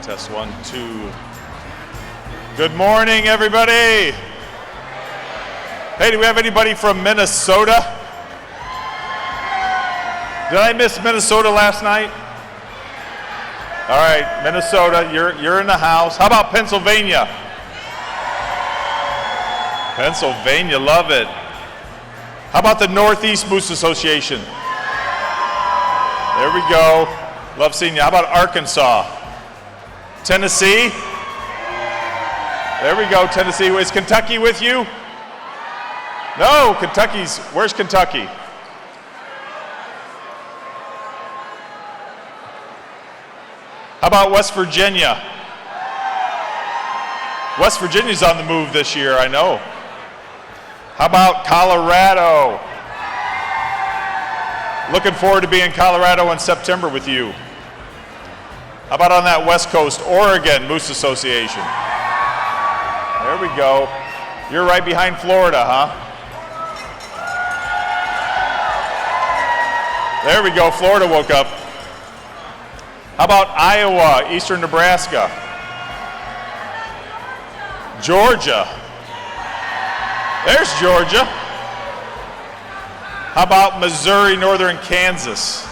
Test 1, 2. Good morning, everybody. Hey, do we have anybody from Minnesota? Did I miss Minnesota last night? All right, Minnesota, you're in the house. How about Pennsylvania? Pennsylvania, love it. How about the Northeast Moose Association? There we go. Love seeing you. How about Arkansas? Tennessee? There we go, Tennessee. Is Kentucky with you? No, where's Kentucky? How about West Virginia? West Virginia's on the move this year, I know. How about Colorado? Looking forward to being in Colorado in September with you. How about on that West Coast, Oregon Moose Association? There we go. You're right behind Florida, huh? There we go, Florida woke up. How about Iowa, Eastern Nebraska? Georgia. There's Georgia. How about Missouri, Northern Kansas?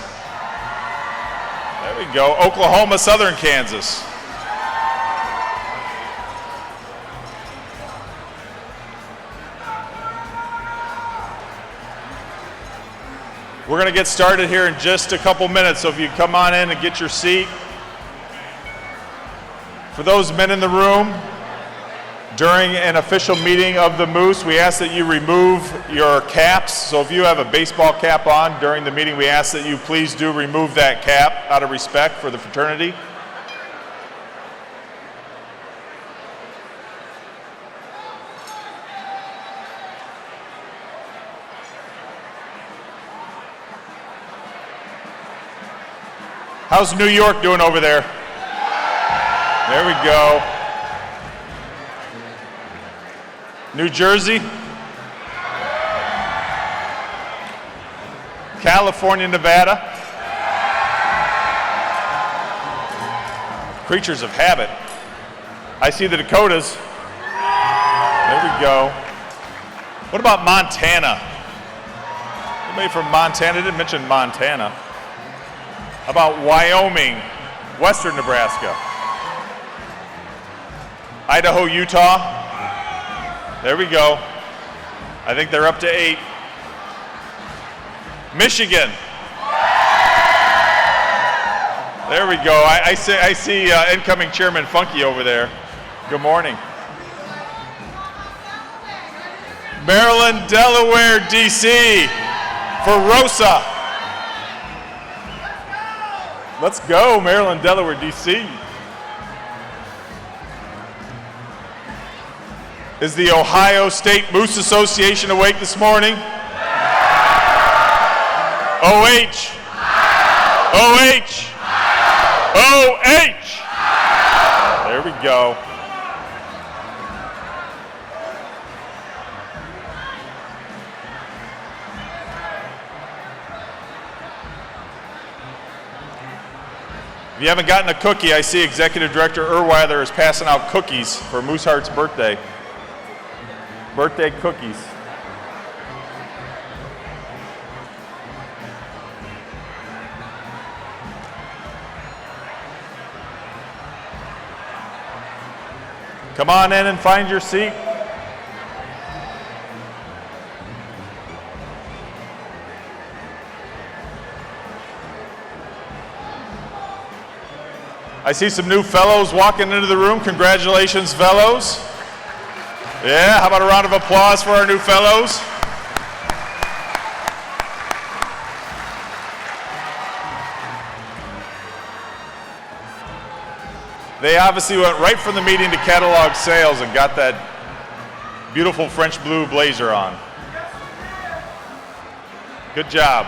There we go. Oklahoma, Southern Kansas. We're going to get started here in just a couple minutes, so if you come on in and get your seat. For those men in the room, during an official meeting of the Moose, we ask that you remove your caps. So if you have a baseball cap on during the meeting, we ask that you please do remove that cap out of respect for the fraternity. How's New York doing over there? There we go. New Jersey? California, Nevada? Creatures of habit. I see the Dakotas. There we go. What about Montana? Anybody from Montana? I didn't mention Montana. How about Wyoming, Western Nebraska? Idaho, Utah? There we go. I think they're up to 8. Michigan. There we go. I see incoming Chairman Funky over there. Good morning. Maryland, Delaware, DC for Rosa. Let's go, Maryland, Delaware, DC. Is the Ohio State Moose Association awake this morning? OH! OH! OH! There we go. If you haven't gotten a cookie, I see Executive Director Erweiler is passing out cookies for Mooseheart's birthday. Birthday cookies. Come on in and find your seat. I see some new fellows walking into the room. Congratulations, fellows. Yeah, how about a round of applause for our new fellows? They obviously went right from the meeting to catalog sales and got that beautiful French blue blazer on. Good job.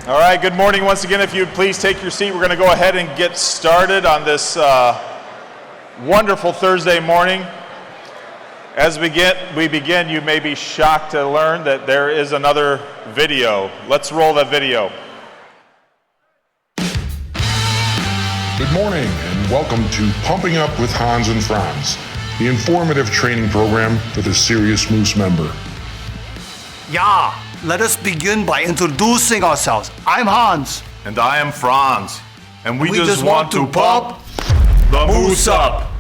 All right, good morning once again. If you'd please take your seat, we're going to go ahead and get started on this wonderful Thursday morning. As we begin, you may be shocked to learn that there is another video. Let's roll that video. Good morning and welcome to Pumping Up with Hans and Franz, the informative training program for the Serious Moose member. Yeah, let us begin by introducing ourselves. I'm Hans. And I am Franz. And we just want to pump the moose up.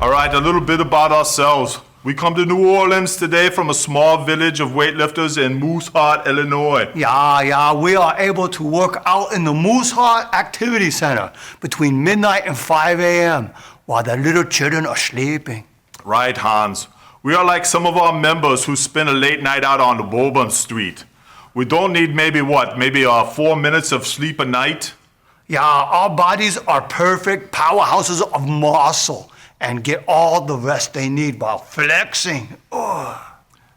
All right, a little bit about ourselves. We come to New Orleans today from a small village of weightlifters in Moose Heart, Illinois. Yeah, we are able to work out in the Moose Heart Activity Center between midnight and 5 a.m. while the little children are sleeping. Right, Hans. We are like some of our members who spend a late night out on the Bourbon Street. We don't need maybe 4 minutes of sleep a night? Yeah, our bodies are perfect powerhouses of muscle and get all the rest they need while flexing. Ugh.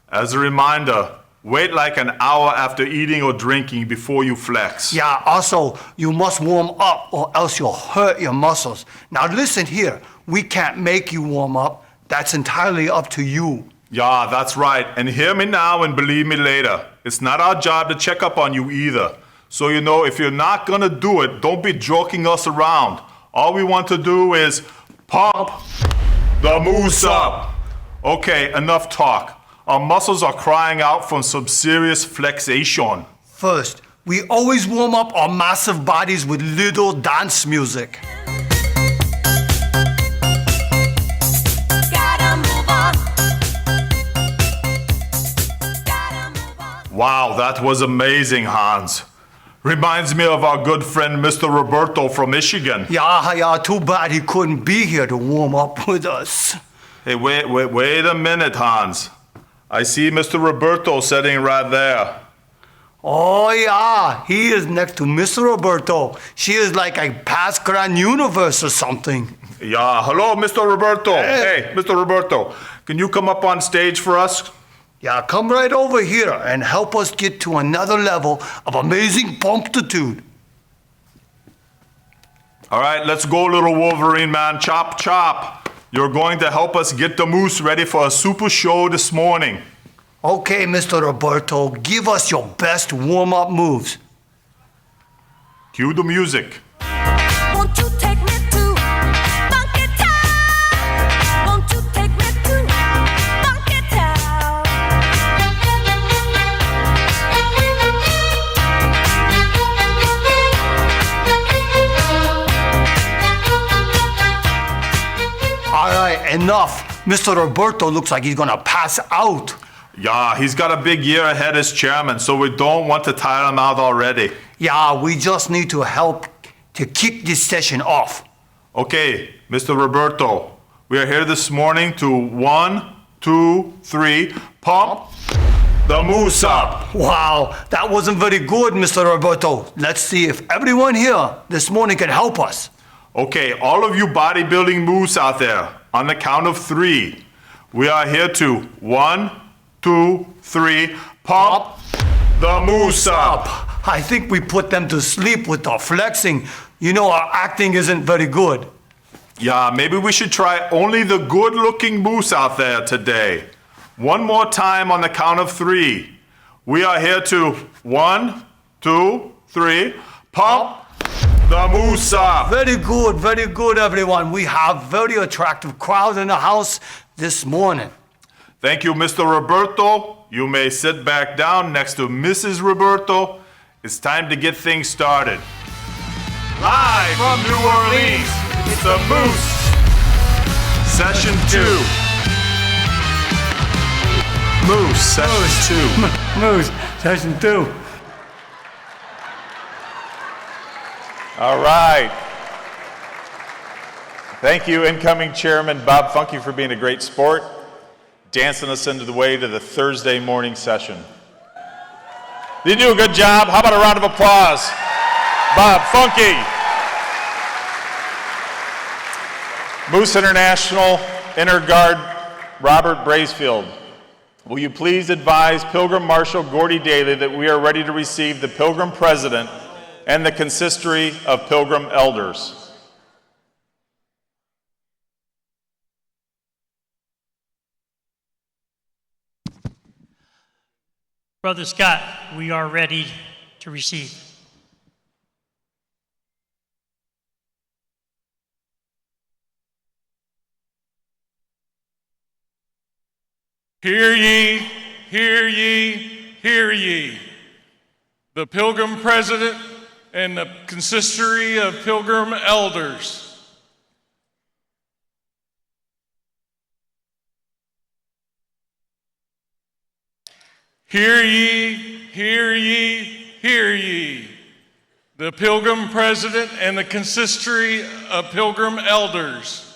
As a reminder, wait like an hour after eating or drinking before you flex. Yeah, also, you must warm up or else you'll hurt your muscles. Now listen here, we can't make you warm up. That's entirely up to you. Yeah, that's right. And hear me now and believe me later. It's not our job to check up on you either. So if you're not gonna do it, don't be joking us around. All we want to do is pump the moose up. Okay, enough talk. Our muscles are crying out for some serious flexation. First, we always warm up our massive bodies with little dance music. Wow, that was amazing, Hans. Reminds me of our good friend, Mr. Roberto from Michigan. Yeah, too bad he couldn't be here to warm up with us. Hey, wait a minute, Hans. I see Mr. Roberto sitting right there. Oh yeah, he is next to Mr. Roberto. She is like a past grand universe or something. Yeah, hello, Mr. Roberto. Hey, Mr. Roberto, can you come up on stage for us? Yeah, come right over here and help us get to another level of amazing pumptitude. All right, let's go, little Wolverine man. Chop, chop. You're going to help us get the moose ready for a super show this morning. Okay, Mr. Roberto, give us your best warm-up moves. Cue the music. Won't you take me to Funky Town? Won't you take me to Funky Town? All right, enough. Mr. Roberto looks like he's gonna pass out. Yeah, he's got a big year ahead as chairman, so we don't want to tire him out already. Yeah, we just need to help to kick this session off. Okay, Mr. Roberto, we are here this morning to 1, 2, 3, pump the moose up. Wow, that wasn't very good, Mr. Roberto. Let's see if everyone here this morning can help us. Okay, all of you bodybuilding moose out there, on the count of 3, we are here to 1, 2, 3, pump the moose up. I think we put them to sleep with our flexing. You know, our acting isn't very good. Yeah, maybe we should try only the good-looking moose out there today. One more time on the count of 3. We are here to 1, 2, 3, pump the moose up. Very good, everyone. We have very attractive crowd in the house this morning. Thank you, Mr. Roberto. You may sit back down next to Mrs. Roberto. It's time to get things started. Live from New Orleans, it's the Moose. Session 2. Moose, Session 2. Moose, Session 2. All right. Thank you, incoming Chairman Bob Funky, for being a great sport, dancing us into the way to the Thursday morning session. You do a good job. How about a round of applause? Bob Funky. Moose International Inner Guard Robert Bracefield. Will you please advise Pilgrim Marshal Gordy Daly that we are ready to receive the Pilgrim President and the consistory of Pilgrim Elders. Brother Scott, we are ready to receive. Hear ye, hear ye, hear ye. The Pilgrim President and the consistory of Pilgrim Elders. Hear ye, hear ye, hear ye. The Pilgrim President and the consistory of Pilgrim Elders.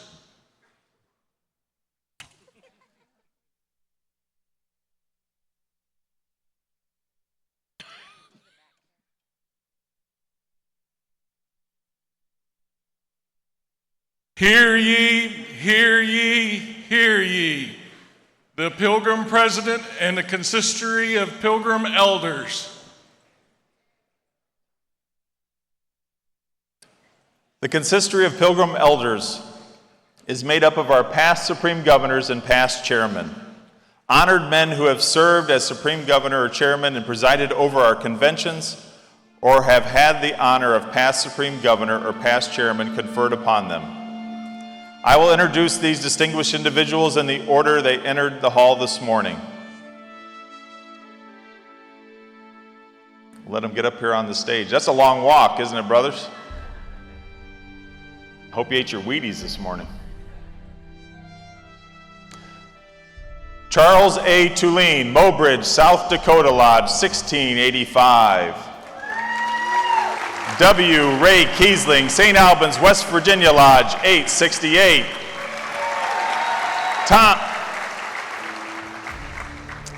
Hear ye, hear ye, hear ye. The Pilgrim President and the consistory of Pilgrim Elders. The consistory of Pilgrim Elders is made up of our past Supreme Governors and past chairmen, honored men who have served as Supreme Governor or chairman and presided over our conventions, or have had the honor of past Supreme Governor or past chairman conferred upon them. I will introduce these distinguished individuals in the order they entered the hall this morning. Let them get up here on the stage. That's a long walk, isn't it, brothers? Hope you ate your Wheaties this morning. Charles A. Tulane, Mobridge, South Dakota Lodge, 1685. W. Ray Kiesling, St. Albans, West Virginia Lodge, 868. Tom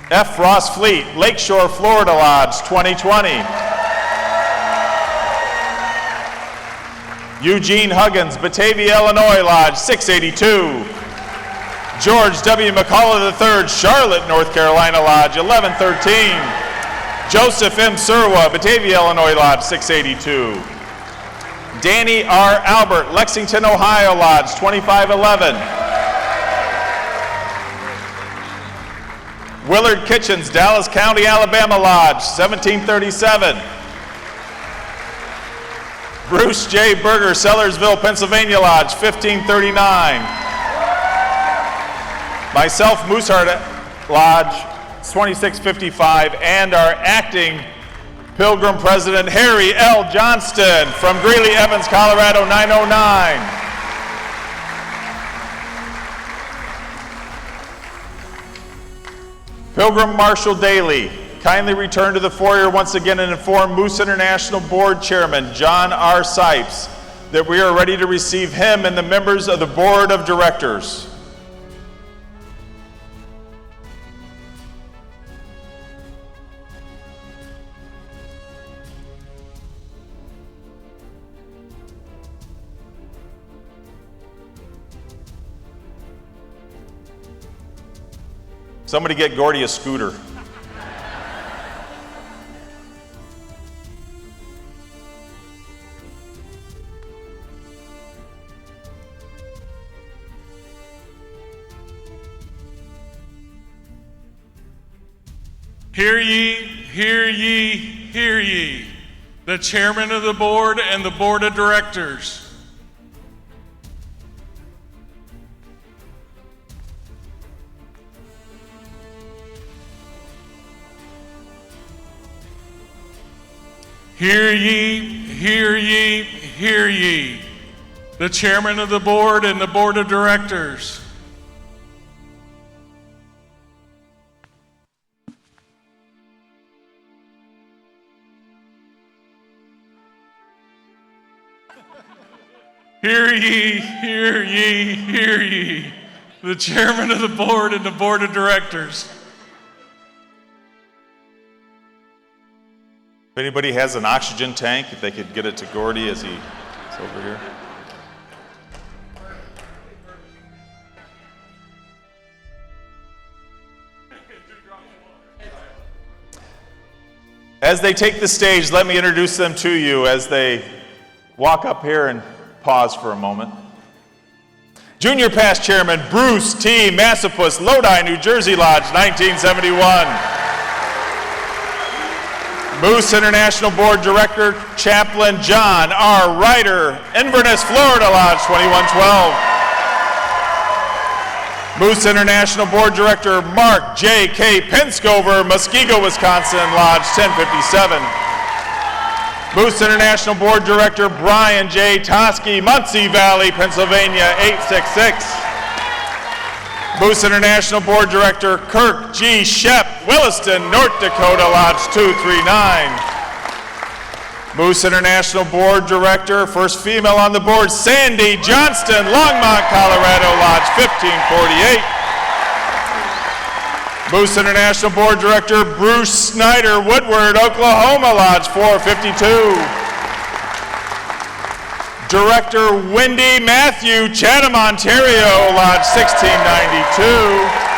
F. Ross Fleet, Lakeshore, Florida Lodge, 2020. Eugene Huggins, Batavia, Illinois Lodge, 682. George W. McCullough III, Charlotte, North Carolina Lodge, 1113. Joseph M. Surwa, Batavia, Illinois Lodge, 682. Danny R. Albert, Lexington, Ohio Lodge, 2511. Willard Kitchens, Dallas County, Alabama Lodge, 1737. Bruce J. Berger, Sellersville, Pennsylvania Lodge, 1539. Myself, Mooseheart Lodge, 2655, and our acting Pilgrim President, Harry L. Johnston, from Greeley, Evans, Colorado, 909. Pilgrim Marshall Daly, kindly return to the foyer once again and inform Moose International Board Chairman, John R. Sipes, that we are ready to receive him and the members of the Board of Directors. Somebody get Gordy a scooter. Hear ye, hear ye, hear ye. The chairman of the board and the board of directors. Hear ye, hear ye, hear ye. The chairman of the board and the board of directors. Hear ye, hear ye, hear ye. The chairman of the board and the board of directors. If anybody has an oxygen tank, if they could get it to Gordy as he's over here. As they take the stage, let me introduce them to you as they walk up here and pause for a moment. Junior past chairman Bruce T. Massapus, Lodi, New Jersey Lodge, 1971. Moose International Board Director Chaplain John R. Ryder, Inverness, Florida Lodge, 2112. Moose International Board Director Mark J. K. Penscover, Muskego, Wisconsin, Lodge 1057. Moose International Board Director Brian J. Toski, Muncie Valley, Pennsylvania 866. Moose International Board Director Kirk G. Shep, Williston, North Dakota, Lodge 239. Moose International Board Director, first female on the board, Sandy Johnston, Longmont, Colorado, Lodge 1548. Moose International Board Director, Bruce Snyder, Woodward, Oklahoma, Lodge 452. Director Wendy Matthew, Chatham, Ontario, Lodge 1692.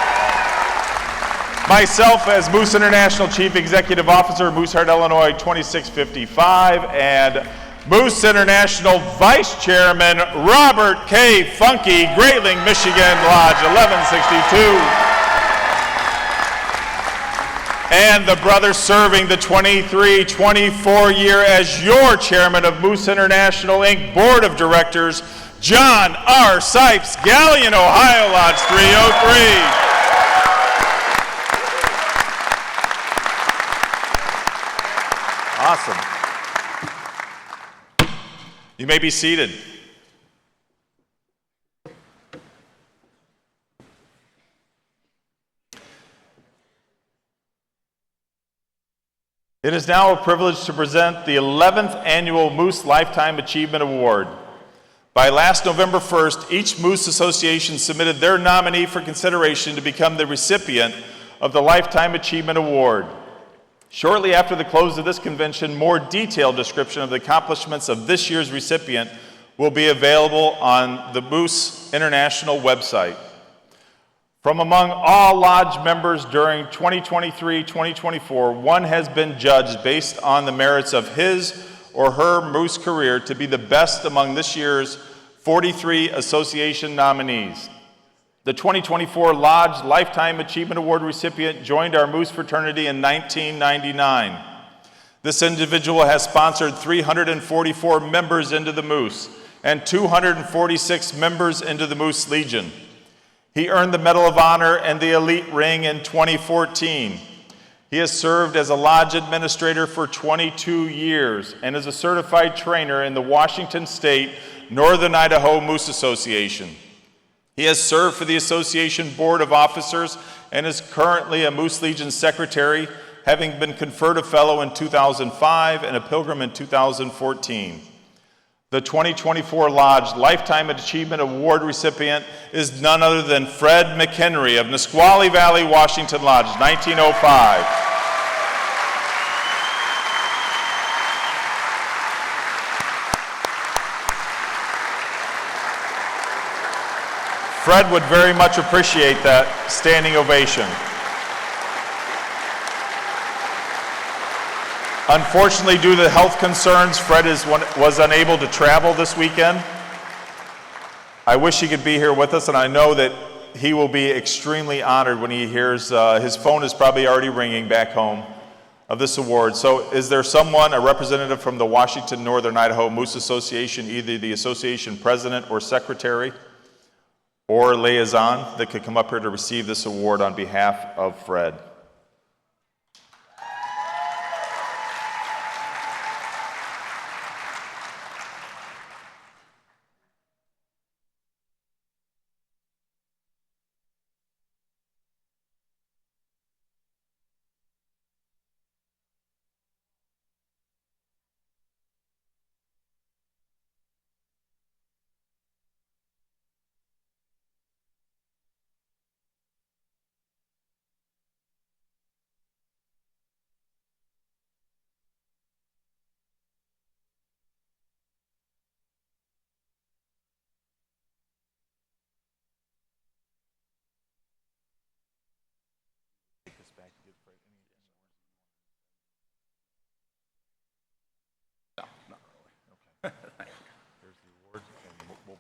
Myself as Moose International Chief Executive Officer, Mooseheart, Illinois 2655, and Moose International Vice Chairman Robert K. Funky, Grayling, Michigan, Lodge 1162. And the brother serving the 23-24 year as your chairman of Moose International Inc. Board of Directors, John R. Sipes, Galleon, Ohio, Lodge 303. Awesome. You may be seated. It is now a privilege to present the 11th Annual Moose Lifetime Achievement Award. By last November 1st, each Moose Association submitted their nominee for consideration to become the recipient of the Lifetime Achievement Award. Shortly after the close of this convention, more detailed description of the accomplishments of this year's recipient will be available on the Moose International website. From among all Lodge members during 2023-2024, one has been judged based on the merits of his or her Moose career to be the best among this year's 43 association nominees. The 2024 Lodge Lifetime Achievement Award recipient joined our Moose fraternity in 1999. This individual has sponsored 344 members into the Moose and 246 members into the Moose Legion. He earned the Medal of Honor and the Elite Ring in 2014. He has served as a Lodge administrator for 22 years and is a certified trainer in the Washington State Northern Idaho Moose Association. He has served for the Association Board of Officers and is currently a Moose Legion Secretary, having been conferred a Fellow in 2005 and a Pilgrim in 2014. The 2024 Lodge Lifetime Achievement Award recipient is none other than Fred McHenry of Nisqually Valley, Washington Lodge, 1905. Fred would very much appreciate that standing ovation. Unfortunately, due to health concerns, Fred was unable to travel this weekend. I wish he could be here with us, and I know that he will be extremely honored when he hears, his phone is probably already ringing back home, of this award. So is there someone, a representative from the Washington Northern Idaho Moose Association, either the association president or secretary, or liaison, that could come up here to receive this award on behalf of Fred?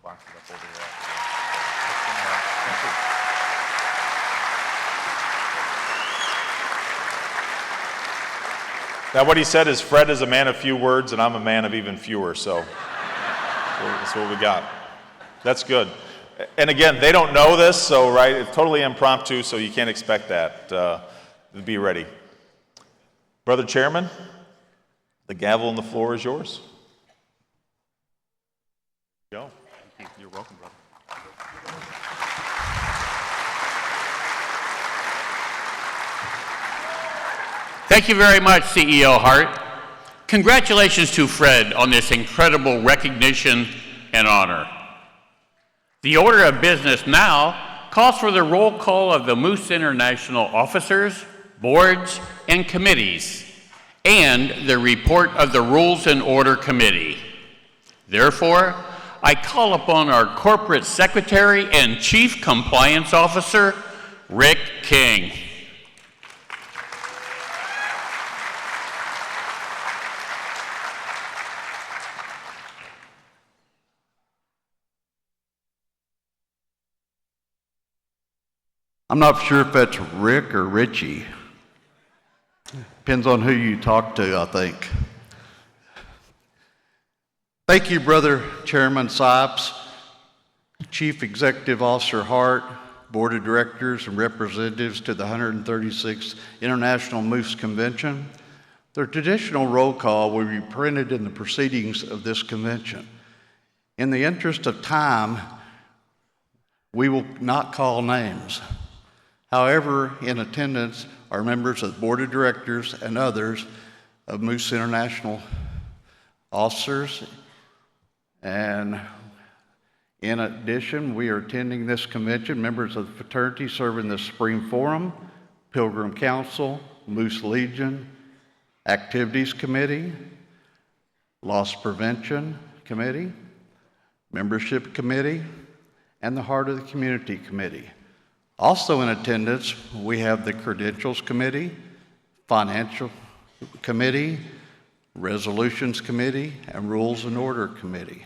box it up over here. Now, what he said is Fred is a man of few words, and I'm a man of even fewer, so that's what we got. That's good. And again, they don't know this, so right, it's totally impromptu, so you can't expect that. Be ready. Brother Chairman, the gavel and the floor is yours. Go. Thank you. You're welcome, brother. Thank you very much, CEO Hart. Congratulations to Fred on this incredible recognition and honor. The order of business now calls for the roll call of the Moose International officers, boards, and committees, and the report of the Rules and Order Committee. Therefore, I call upon our Corporate Secretary and Chief Compliance Officer, Rick King. I'm not sure if that's Rick or Richie. Depends on who you talk to, I think. Thank you, Brother Chairman Sipes, Chief Executive Officer Hart, Board of Directors and representatives to the 136th International Moose Convention. The traditional roll call will be printed in the proceedings of this convention. In the interest of time, we will not call names. However, in attendance are members of the Board of Directors and others of Moose International officers. And in addition, we are attending this convention, members of the fraternity serving the Supreme Forum, Pilgrim Council, Moose Legion, Activities Committee, Loss Prevention Committee, Membership Committee, and the Heart of the Community Committee. Also in attendance, we have the Credentials Committee, Financial Committee, Resolutions Committee, and Rules and Order Committee,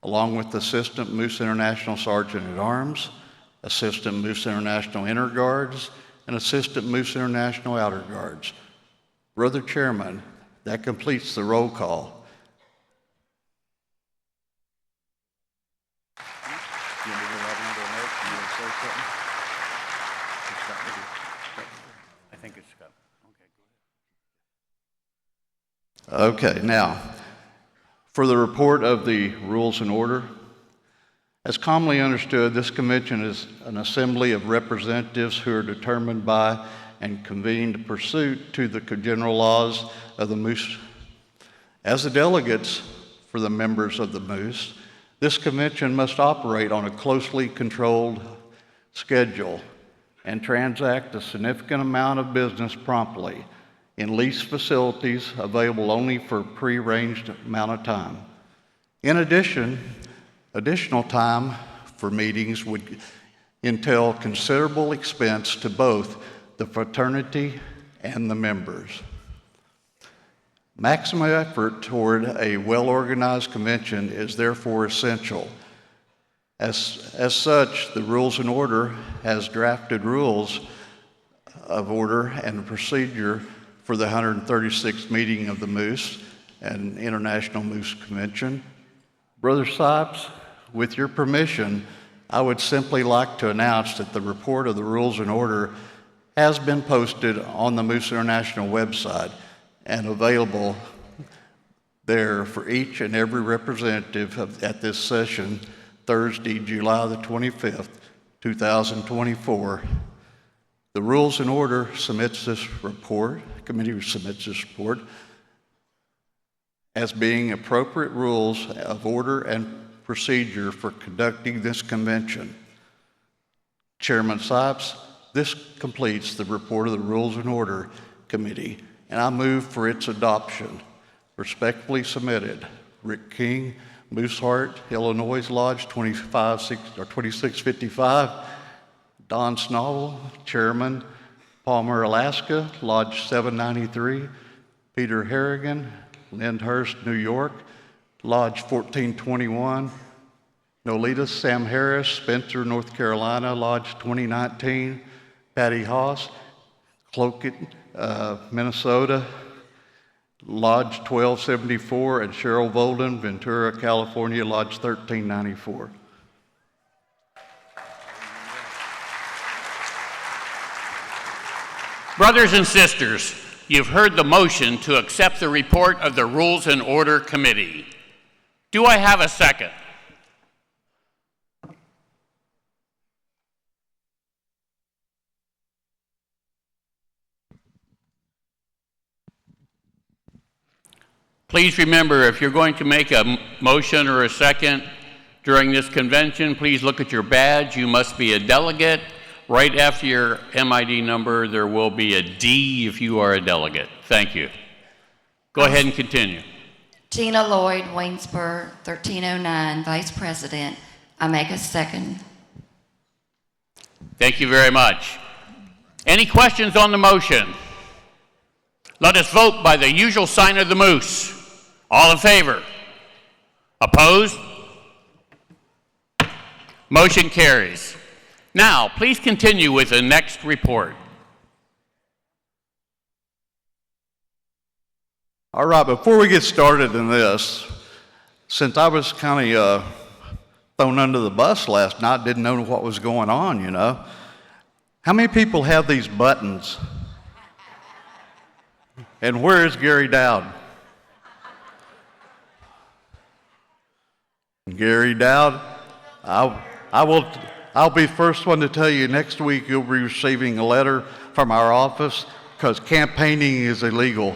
along with the Assistant Moose International Sergeant at Arms, Assistant Moose International Inner Guards, and Assistant Moose International Outer Guards. Brother Chairman, that completes the roll call. Okay, now, for the report of the Rules and Order. As commonly understood, this convention is an assembly of representatives who are determined by and convened pursuant to the general laws of the Moose. As the delegates for the members of the Moose, this convention must operate on a closely controlled schedule and transact a significant amount of business promptly in leased facilities available only for a pre-arranged amount of time. In addition, additional time for meetings would entail considerable expense to both the fraternity and the members. Maximum effort toward a well-organized convention is therefore essential. As such, the Rules and Order has drafted rules of order and procedure for the 136th meeting of the Moose and International Moose Convention. Brother Sipes, with your permission, I would simply like to announce that the report of the Rules and Order has been posted on the Moose International website and available there for each and every representative at this session, Thursday, July the 25th, 2024. The Rules and Order submits this report, the committee submits this report as being appropriate rules of order and procedure for conducting this convention. Chairman Sipes, this completes the report of the Rules and Order Committee, and I move for its adoption. Respectfully submitted, Rick King, Moose Heart, Illinois Lodge 2655, Don Snowell, Chairman, Palmer, Alaska, Lodge 793, Peter Harrigan, Lyndhurst, New York, Lodge 1421, Nolita Sam Harris, Spencer, North Carolina, Lodge 2019. Patty Haas, Cloquet, Minnesota, Lodge 1274, and Cheryl Volden, Ventura, California, Lodge 1394. Brothers and sisters, you've heard the motion to accept the report of the Rules and Order Committee. Do I have a second? Please remember, if you're going to make a motion or a second during this convention, please look at your badge. You must be a delegate. Right after your MID number, there will be a D if you are a delegate. Thank you. Go ahead and continue. Gina Lloyd, Waynesboro, 1309, Vice President. I make a second. Thank you very much. Any questions on the motion? Let us vote by the usual sign of the moose. All in favor? Opposed? Motion carries. Now, please continue with the next report. All right, before we get started in this, since I was kind of thrown under the bus last night, didn't know what was going on, you know. How many people have these buttons? And where is Gary Dowd? Gary Dowd, I'll be first one to tell you next week you'll be receiving a letter from our office because campaigning is illegal.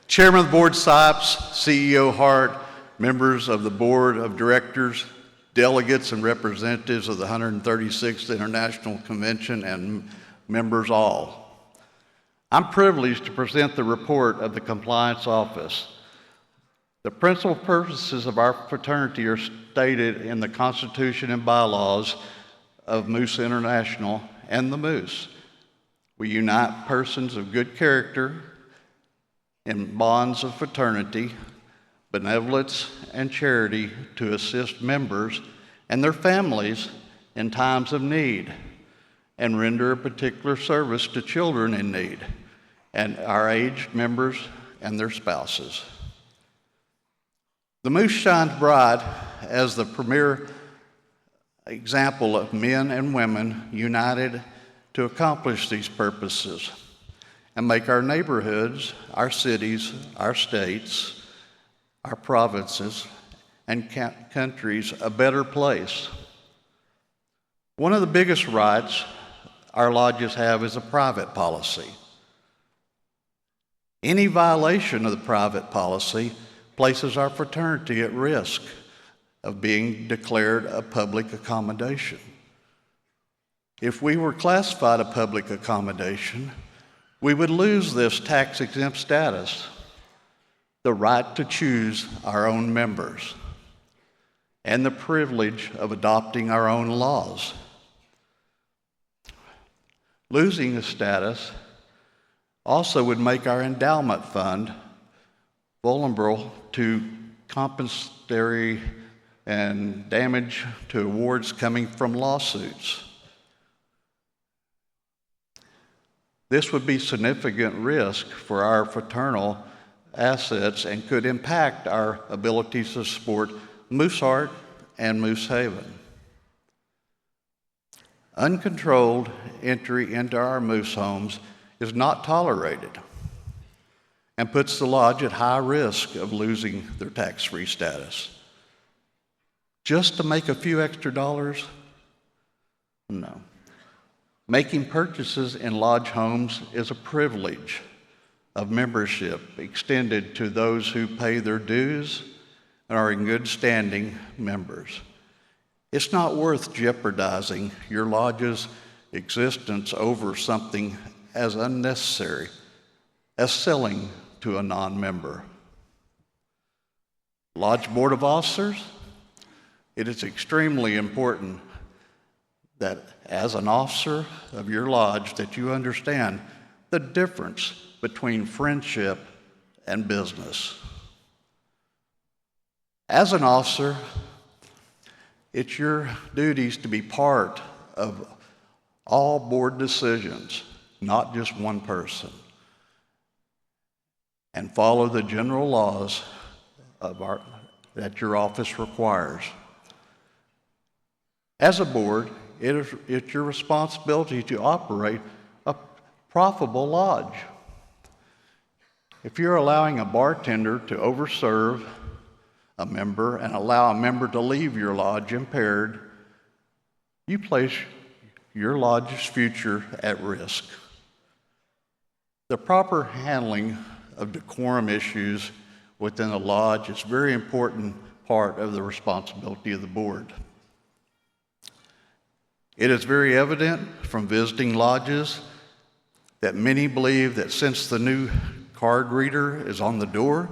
Chairman of the Board Sipes, CEO Hart, members of the Board of Directors, delegates and representatives of the 136th International Convention, and members all. I'm privileged to present the report of the Compliance Office. The principal purposes of our fraternity are stated in the Constitution and bylaws of Moose International and the Moose. We unite persons of good character in bonds of fraternity, benevolence, and charity to assist members and their families in times of need, and render a particular service to children in need, and our aged members and their spouses. The Moose shines bright as the premier example of men and women united to accomplish these purposes and make our neighborhoods, our cities, our states, our provinces, and countries a better place. One of the biggest rights our lodges have is a private policy. Any violation of the private policy places our fraternity at risk of being declared a public accommodation. If we were classified a public accommodation, we would lose this tax-exempt status, the right to choose our own members, and the privilege of adopting our own laws. Losing the status also would make our endowment fund vulnerable to compensatory and damage to awards coming from lawsuits. This would be significant risk for our fraternal assets and could impact our abilities to support Mooseheart and Moose Haven. Uncontrolled entry into our moose homes is not tolerated and puts the lodge at high risk of losing their tax-free status. Just to make a few extra dollars? No. Making purchases in lodge homes is a privilege of membership extended to those who pay their dues and are in good standing members. It's not worth jeopardizing your lodge's existence over something as unnecessary as selling to a non-member. Lodge Board of Officers, it is extremely important that as an officer of your lodge that you understand the difference between friendship and business. As an officer, it's your duties to be part of all board decisions, not just one person, and follow the general laws that your office requires. As a board, it's your responsibility to operate a profitable lodge. If you're allowing a bartender to overserve a member and allow a member to leave your lodge impaired, you place your lodge's future at risk. The proper handling of decorum issues within the lodge is a very important part of the responsibility of the board. It is very evident from visiting lodges that many believe that since the new card reader is on the door,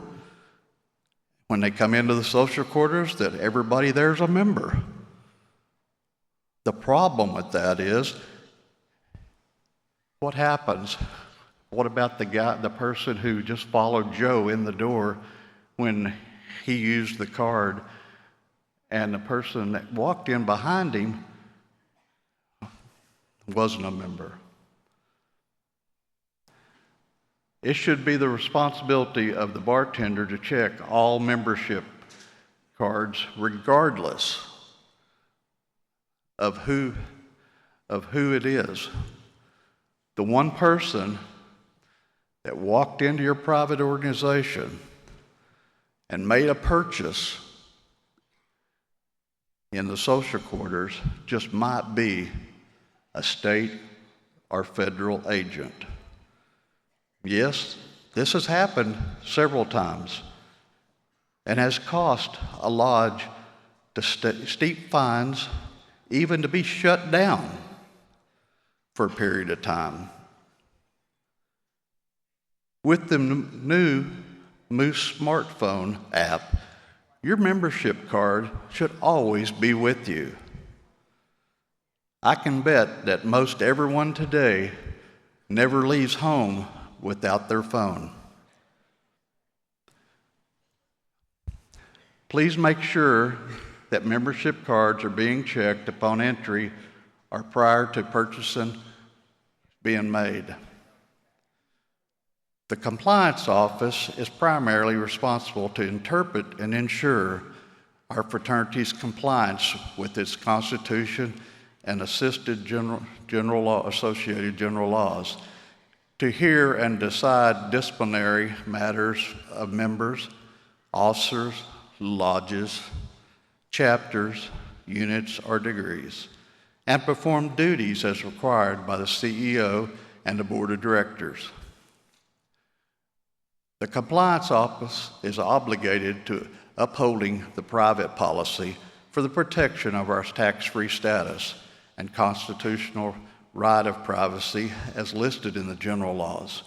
when they come into the social quarters, that everybody there is a member. The problem with that is, what happens? What about the person who just followed Joe in the door when he used the card, and the person that walked in behind him wasn't a member? It should be the responsibility of the bartender to check all membership cards regardless of who it is. The one person that walked into your private organization and made a purchase in the social quarters just might be a state or federal agent. Yes, this has happened several times and has cost a lodge steep fines, even to be shut down for a period of time. With the new Moose smartphone app, your membership card should always be with you. I can bet that most everyone today never leaves home without their phone. Please make sure that membership cards are being checked upon entry or prior to purchasing being made. The compliance office is primarily responsible to interpret and ensure our fraternity's compliance with its constitution and associated general laws, to hear and decide disciplinary matters of members, officers, lodges, chapters, units, or degrees, and perform duties as required by the CEO and the board of directors. The compliance office is obligated to upholding the private policy for the protection of our tax-free status and constitutional right of privacy as listed in the general laws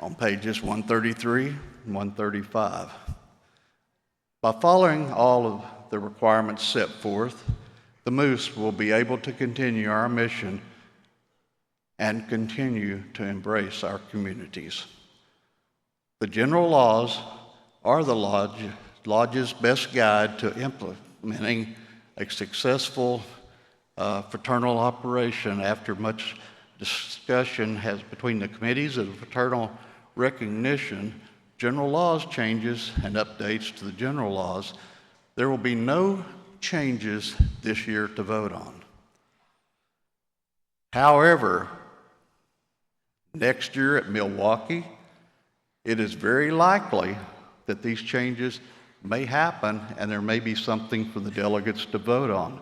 on pages 133 and 135. By following all of the requirements set forth, the Moose will be able to continue our mission and continue to embrace our communities. The general laws are the lodge's best guide to implementing a successful fraternal operation. After much discussion between the committees of fraternal recognition, general laws changes and updates to the general laws, there will be no changes this year to vote on. However, next year at Milwaukee, it is very likely that these changes may happen and there may be something for the delegates to vote on.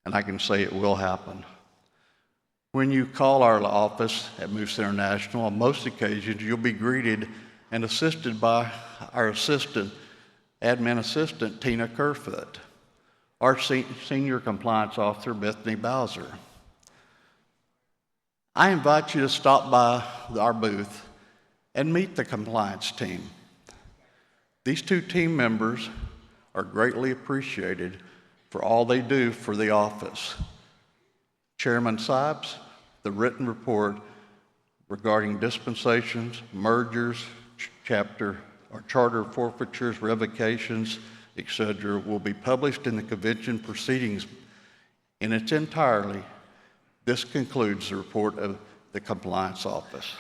And I can say it will happen. When you call our office at Moose International, on most occasions you'll be greeted and assisted by our admin assistant, Tina Kerfoot, our senior compliance officer, Bethany Bowser. I invite you to stop by our booth and meet the compliance team. These two team members are greatly appreciated for all they do for the office. Chairman Sipes, the written report regarding dispensations, mergers, chapter or charter forfeitures, revocations, etc., will be published in the convention proceedings in its entirety. This concludes the report of the Compliance Office.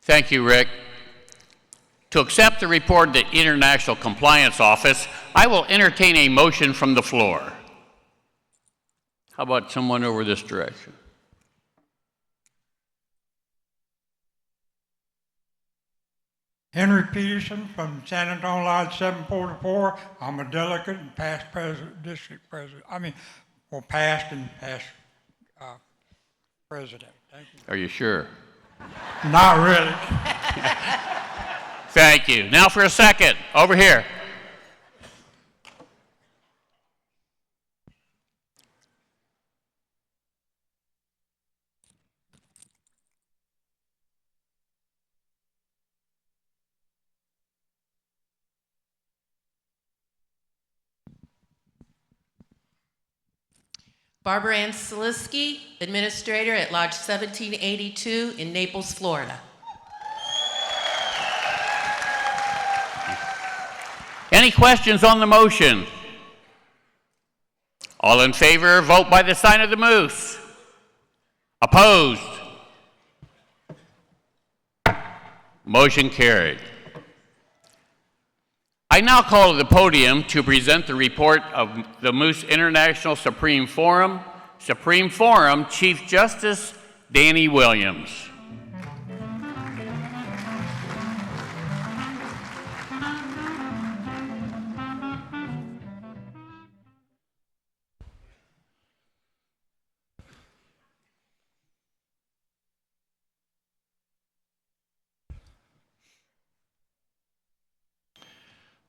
Thank you, Rick. To accept the report of the International Compliance Office, I will entertain a motion from the floor. How about someone over this direction? Henry Peterson from San Antonio Lodge 744. I'm a delegate and past district president. Past and past president. Thank you. Are you sure? Not really. Thank you. Now for a second, over here. Barbara Ann Salisky, Administrator at Lodge 1782 in Naples, Florida. Any questions on the motion? All in favor, vote by the sign of the moose. Opposed? Motion carried. I now call to the podium to present the report of the Moose International Supreme Forum Chief Justice Danny Williams.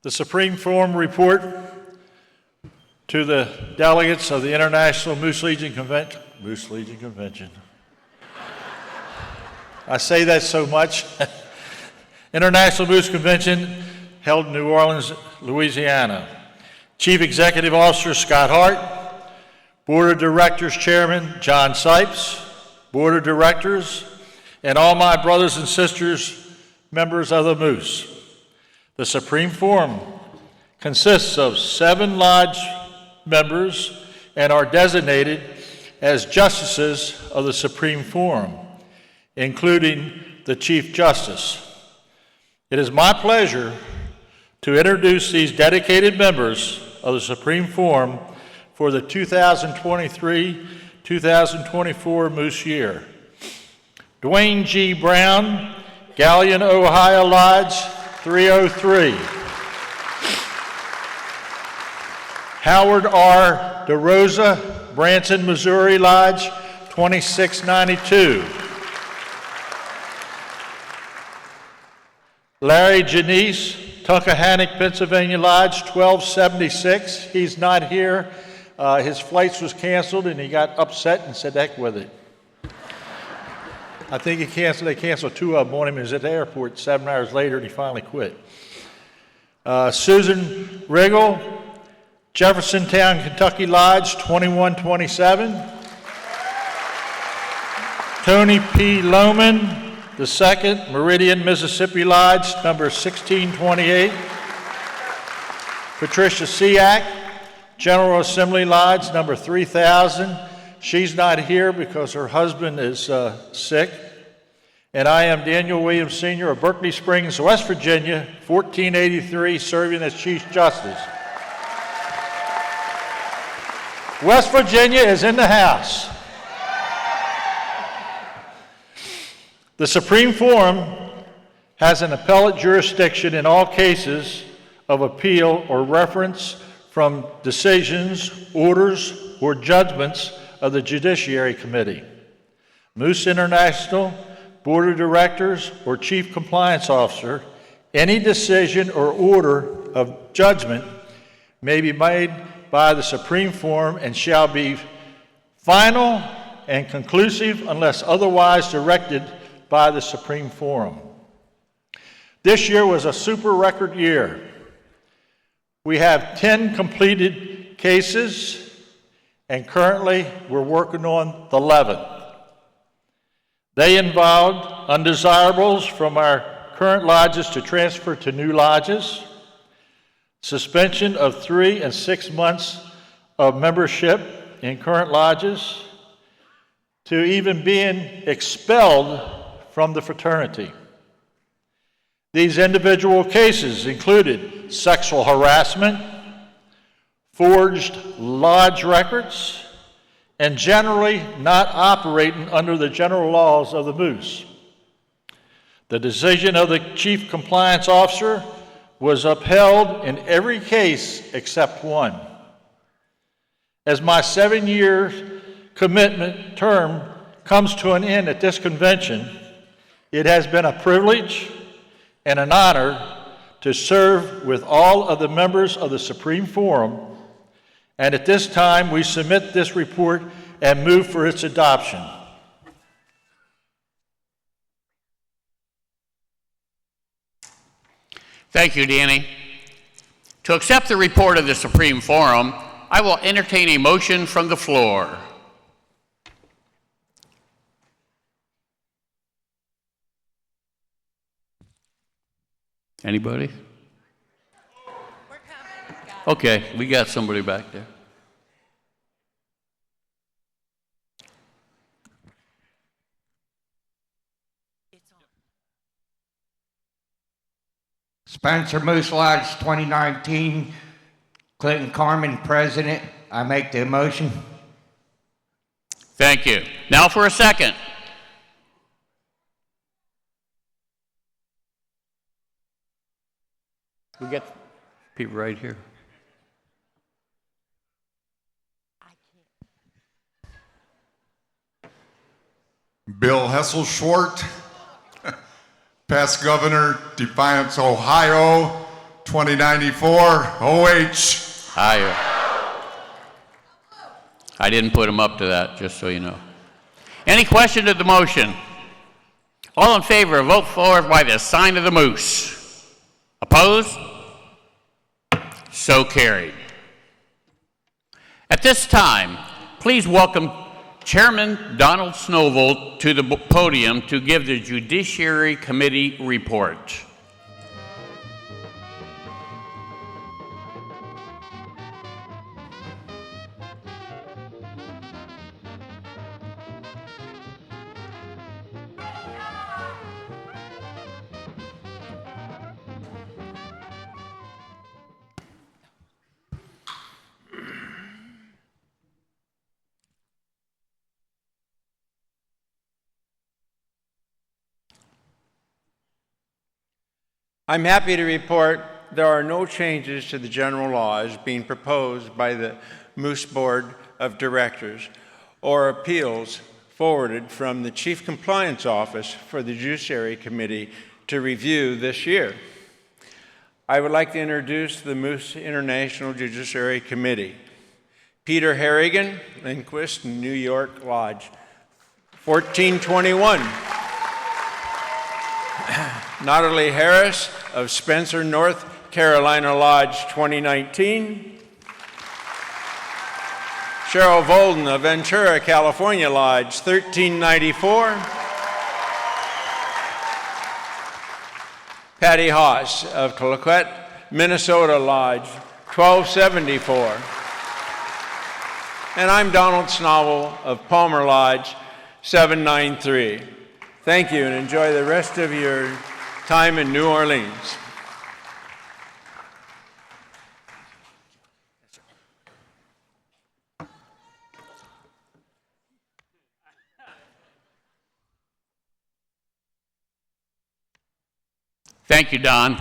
The Supreme Forum report to the delegates of the International Moose Legion Convention. I say that so much. International Moose Convention held in New Orleans, Louisiana. Chief Executive Officer Scott Hart, Board of Directors Chairman John Sipes, Board of Directors, and all my brothers and sisters, members of the Moose. The Supreme Forum consists of 7 lodge members and are designated as justices of the Supreme Forum, including the Chief Justice. It is my pleasure to introduce these dedicated members of the Supreme Forum for the 2023-2024 Moose Year. Dwayne G. Brown, Galleon, Ohio Lodge 303. Howard R. DeRosa, Branson, Missouri Lodge 2692. Larry Janice, Tunkhannock, Pennsylvania Lodge 1276. He's not here. His flights was canceled and he got upset and said, heck with it. I think they canceled 2 of them on him. He was at the airport 7 hours later and he finally quit. Susan Riggle, Jeffersontown, Kentucky Lodge 2127. Tony P. Lohman II, Meridian, Mississippi Lodge number 1628. Patricia Siak, General Assembly Lodge number 3000. She's not here because her husband is sick. And I am Daniel Williams Sr. of Berkeley Springs, West Virginia, 1483, serving as Chief Justice. West Virginia is in the house. The Supreme Forum has an appellate jurisdiction in all cases of appeal or reference from decisions, orders, or judgments of the Judiciary Committee. Moose International, Board of Directors, or Chief Compliance Officer, any decision or order of judgment may be made by the Supreme Forum and shall be final and conclusive unless otherwise directed by the Supreme Forum. This year was a super record year. We have 10 completed cases, and currently we're working on the 11th. They involved undesirables from our current lodges to transfer to new lodges, suspension of 3 and 6 months of membership in current lodges, to even being expelled from the fraternity. These individual cases included sexual harassment, forged lodge records, and generally not operating under the general laws of the Moose. The decision of the Chief Compliance Officer was upheld in every case except one. As my 7-year commitment term comes to an end at this convention, it has been a privilege and an honor to serve with all of the members of the Supreme Forum, and at this time we submit this report and move for its adoption. Thank you, Danny. To accept the report of the Supreme Forum, I will entertain a motion from the floor. Anybody? Okay, we got somebody back there. Spencer Moose Lodge 2019, Clinton Carmen, President. I make the motion. Thank you. Now for a second. We got people right here. Bill Hesselschwart, past governor, Defiance, Ohio, 2094, OH. Hi. I didn't put him up to that, just so you know. Any question to the motion? All in favor, vote for by the sign of the moose. Opposed? So carried. At this time, please welcome Chairman Donald Snowvold to the podium to give the Judiciary Committee report. I'm happy to report there are no changes to the general laws being proposed by the Moose Board of Directors or appeals forwarded from the Chief Compliance Office for the Judiciary Committee to review this year. I would like to introduce the Moose International Judiciary Committee. Peter Harrigan, Lindquist, New York Lodge, 1421. Natalie Harris of Spencer, North Carolina Lodge, 2019. Cheryl Volden of Ventura, California Lodge, 1394. Patty Haas of Claquette, Minnesota Lodge, 1274. And I'm Donald Snowvold of Palmer Lodge, 793. Thank you, and enjoy the rest of your time in New Orleans. Thank you, Don.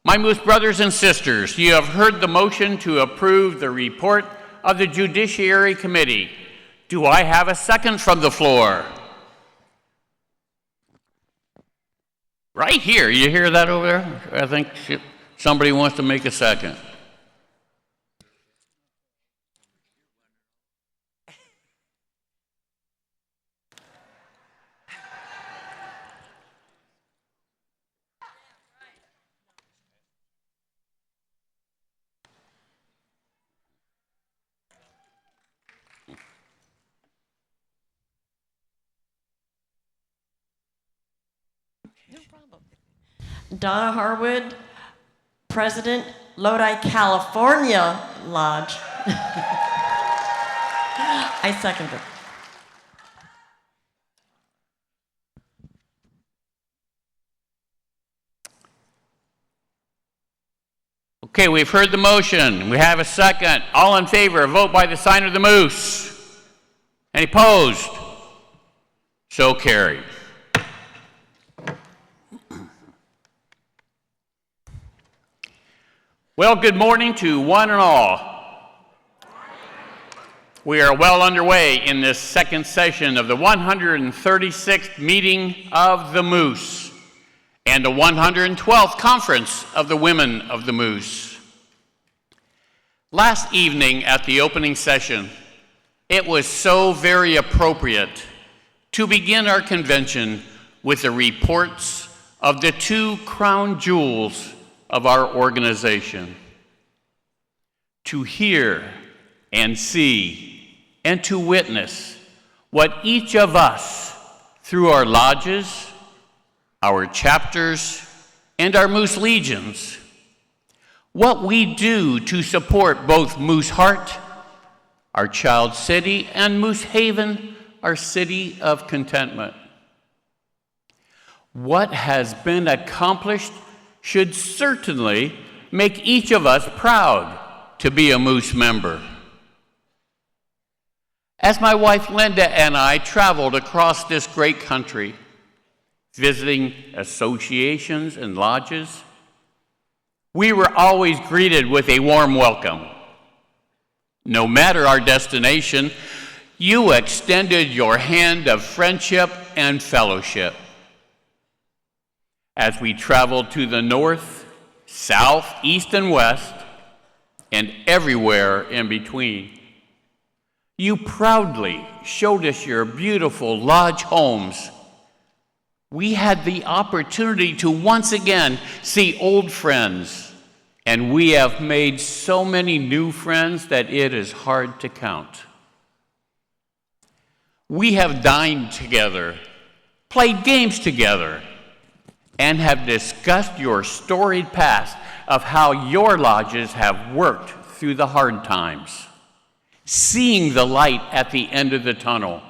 My Moose brothers and sisters, you have heard the motion to approve the report of the Judiciary Committee. Do I have a second from the floor? Right here. You hear that over there? I think somebody wants to make a second. Donna Harwood, President, Lodi, California Lodge. I second it. Okay, we've heard the motion. We have a second. All in favor, vote by the sign of the moose. Any opposed? So carried. Well, good morning to one and all. We are well underway in this second session of the 136th meeting of the Moose and the 112th Conference of the Women of the Moose. Last evening at the opening session, it was so very appropriate to begin our convention with the reports of the two crown jewels of our organization. To hear and see and to witness what each of us, through our lodges, our chapters, and our Moose Legions, what we do to support both Moose Heart, our child city, and Moose Haven, our city of contentment. What has been accomplished should certainly make each of us proud to be a Moose member. As my wife Linda and I traveled across this great country, visiting associations and lodges, we were always greeted with a warm welcome. No matter our destination, you extended your hand of friendship and fellowship. As we traveled to the north, south, east, and west, and everywhere in between, you proudly showed us your beautiful lodge homes. We had the opportunity to once again see old friends, and we have made so many new friends that it is hard to count. We have dined together, played games together, and have discussed your storied past of how your lodges have worked through the hard times, seeing the light at the end of the tunnel,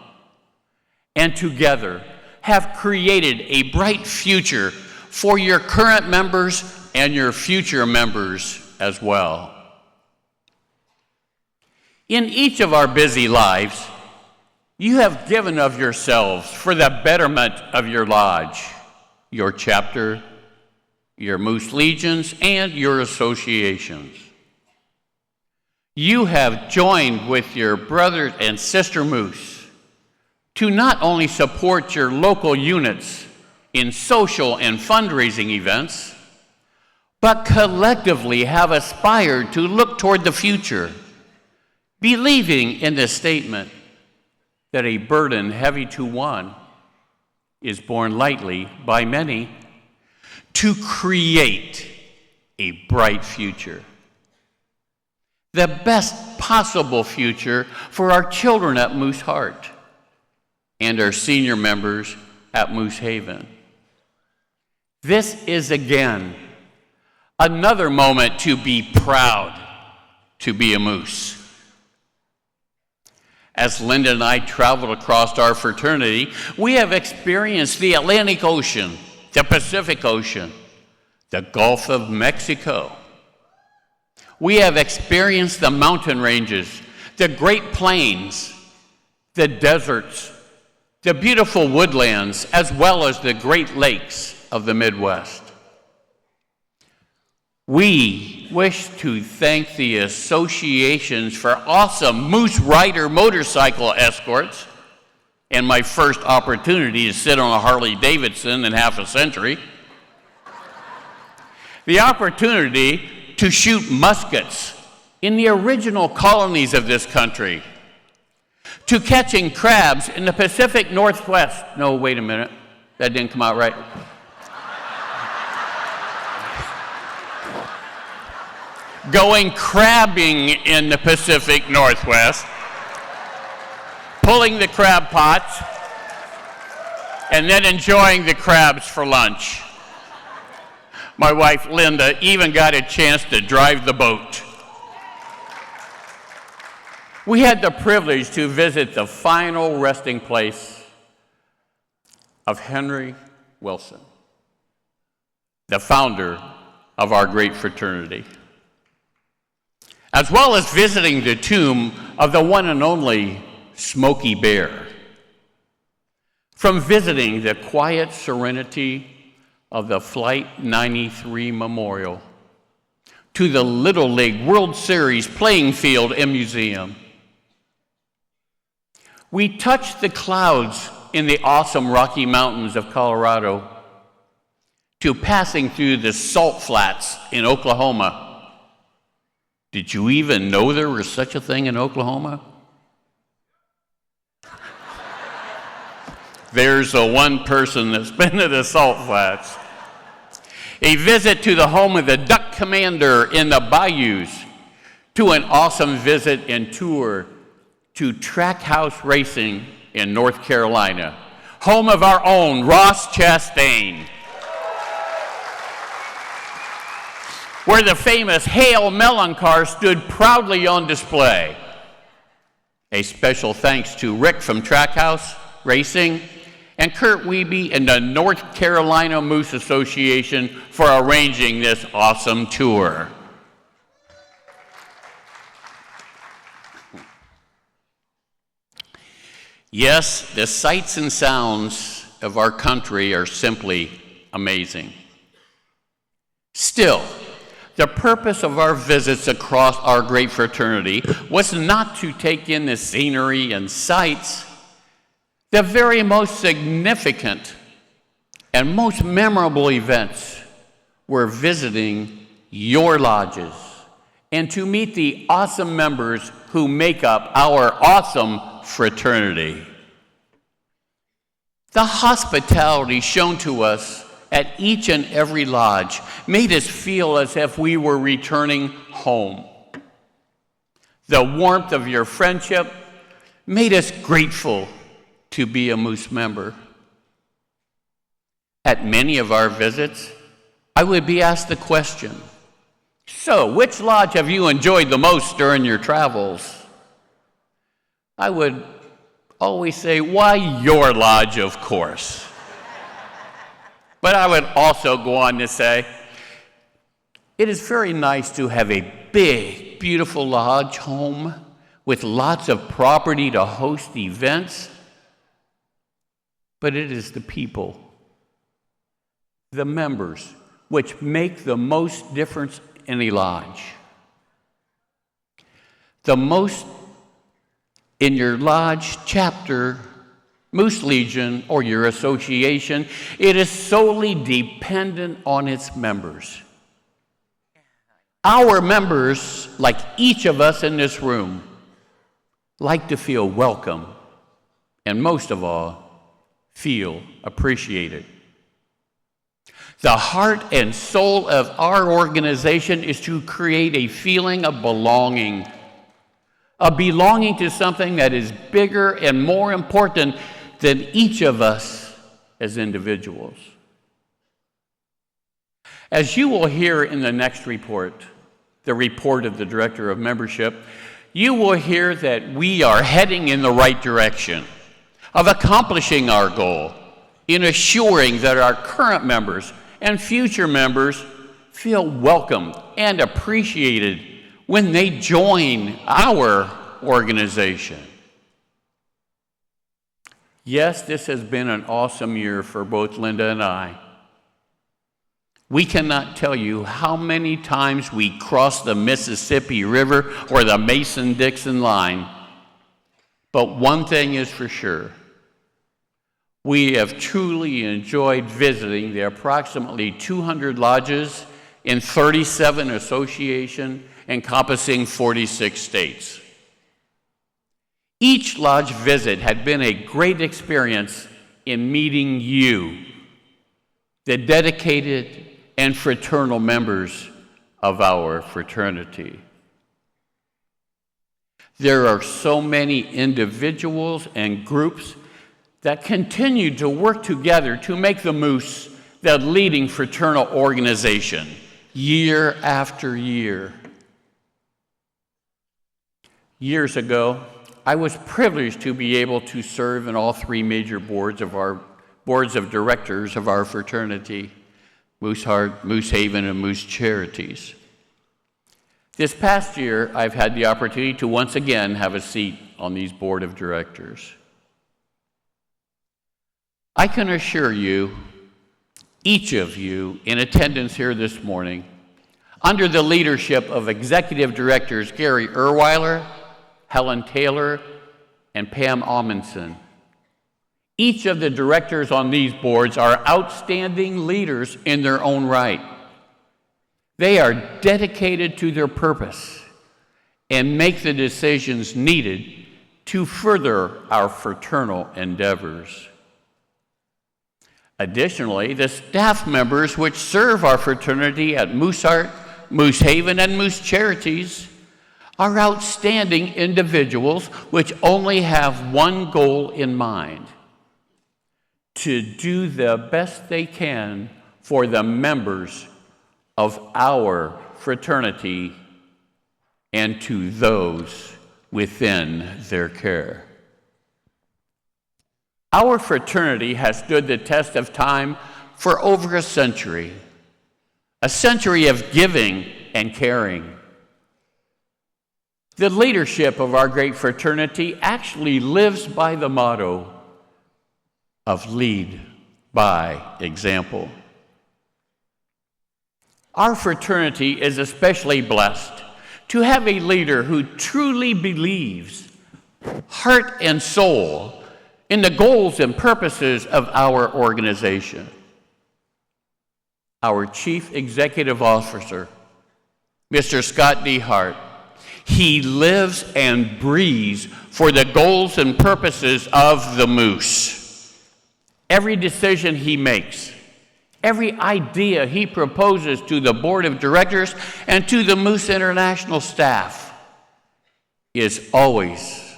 and together have created a bright future for your current members and your future members as well. In each of our busy lives, you have given of yourselves for the betterment of your lodge, your chapter, your Moose Legions, and your associations. You have joined with your brother and sister Moose to not only support your local units in social and fundraising events, but collectively have aspired to look toward the future, believing in the statement that a burden heavy to one is borne lightly by many, to create a bright future. The best possible future for our children at Moose Heart and our senior members at Moose Haven. This is again another moment to be proud to be a Moose. As Linda and I traveled across our fraternity, we have experienced the Atlantic Ocean, the Pacific Ocean, the Gulf of Mexico. We have experienced the mountain ranges, the Great Plains, the deserts, the beautiful woodlands, as well as the Great Lakes of the Midwest. We wish to thank the associations for awesome Moose Rider motorcycle escorts and my first opportunity to sit on a Harley Davidson in half a century. The opportunity to shoot muskets in the original colonies of this country, to catching crabs in the Pacific Northwest. No, wait a minute, that didn't come out right. Going crabbing in the Pacific Northwest, pulling the crab pots, and then enjoying the crabs for lunch. My wife, Linda, even got a chance to drive the boat. We had the privilege to visit the final resting place of Henry Wilson, the founder of our great fraternity, as well as visiting the tomb of the one and only Smokey Bear. From visiting the quiet serenity of the Flight 93 Memorial to the Little League World Series playing field and museum, we touched the clouds in the awesome Rocky Mountains of Colorado to passing through the salt flats in Oklahoma. Did you even know there was such a thing in Oklahoma? There's the one person that's been to the salt flats. A visit to the home of the Duck Commander in the bayous, to an awesome visit and tour to Trackhouse Racing in North Carolina, home of our own Ross Chastain, where the famous Hale Mellon car stood proudly on display. A special thanks to Rick from Trackhouse Racing and Kurt Wiebe and the North Carolina Moose Association for arranging this awesome tour. Yes, the sights and sounds of our country are simply amazing. Still, the purpose of our visits across our great fraternity was not to take in the scenery and sights. The very most significant and most memorable events were visiting your lodges and to meet the awesome members who make up our awesome fraternity. The hospitality shown to us at each and every lodge made us feel as if we were returning home. The warmth of your friendship made us grateful to be a Moose member. At many of our visits, I would be asked the question, so which lodge have you enjoyed the most during your travels? I would always say, why, your lodge, of course. But I would also go on to say, it is very nice to have a big, beautiful lodge home with lots of property to host events. But it is the people, the members, which make the most difference in a lodge. The most in your lodge, chapter, Moose Legion, or your association, it is solely dependent on its members. Our members, like each of us in this room, like to feel welcome, and most of all, feel appreciated. The heart and soul of our organization is to create a feeling of belonging to something that is bigger and more important than each of us as individuals. As you will hear in the next report, the report of the Director of Membership, you will hear that we are heading in the right direction of accomplishing our goal in assuring that our current members and future members feel welcomed and appreciated when they join our organization. Yes, this has been an awesome year for both Linda and I. We cannot tell you how many times we crossed the Mississippi River or the Mason-Dixon line. But one thing is for sure. We have truly enjoyed visiting the approximately 200 lodges in 37 associations encompassing 46 states. Each lodge visit had been a great experience in meeting you, the dedicated and fraternal members of our fraternity. There are so many individuals and groups that continue to work together to make the Moose the leading fraternal organization year after year. Years ago, I was privileged to be able to serve in all three major boards of directors of our fraternity, Moose Heart, Moose Haven, and Moose Charities. This past year, I've had the opportunity to once again have a seat on these board of directors. I can assure you, each of you in attendance here this morning, under the leadership of Executive Directors Gary Erweiler, Helen Taylor, and Pam Amundsen, each of the directors on these boards are outstanding leaders in their own right. They are dedicated to their purpose and make the decisions needed to further our fraternal endeavors. Additionally, the staff members which serve our fraternity at Moose Heart, Moose Haven, and Moose Charities are outstanding individuals which only have one goal in mind: to do the best they can for the members of our fraternity and to those within their care. Our fraternity has stood the test of time for over a century of giving and caring. The leadership of our great fraternity actually lives by the motto of lead by example. Our fraternity is especially blessed to have a leader who truly believes, heart and soul, in the goals and purposes of our organization. Our Chief Executive Officer, Mr. Scott D. Hart, he lives and breathes for the goals and purposes of the Moose. Every decision he makes, every idea he proposes to the board of directors and to the Moose International staff is always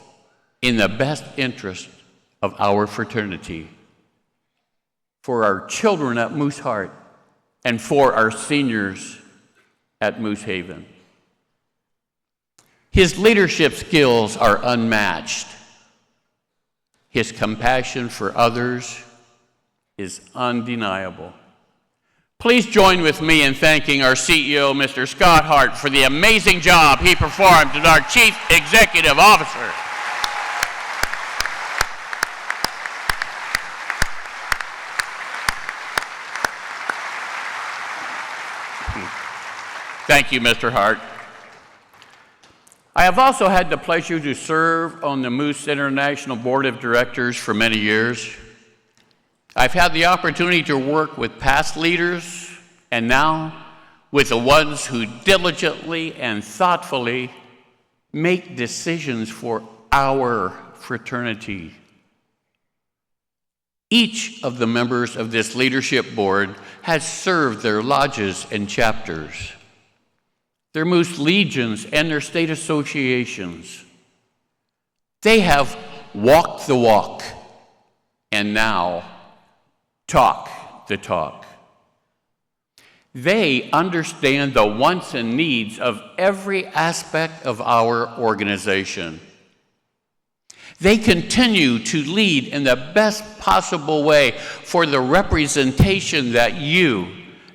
in the best interest of our fraternity, for our children at Moose Heart, and for our seniors at Moose Haven. His leadership skills are unmatched. His compassion for others is undeniable. Please join with me in thanking our CEO, Mr. Scott Hart, for the amazing job he performed as our Chief Executive Officer. Thank you, Mr. Hart. I have also had the pleasure to serve on the Moose International Board of Directors for many years. I've had the opportunity to work with past leaders and now with the ones who diligently and thoughtfully make decisions for our fraternity. Each of the members of this leadership board has served their lodges and chapters, their Moose Legions, and their state associations. They have walked the walk and now talk the talk. They understand the wants and needs of every aspect of our organization. They continue to lead in the best possible way for the representation that you,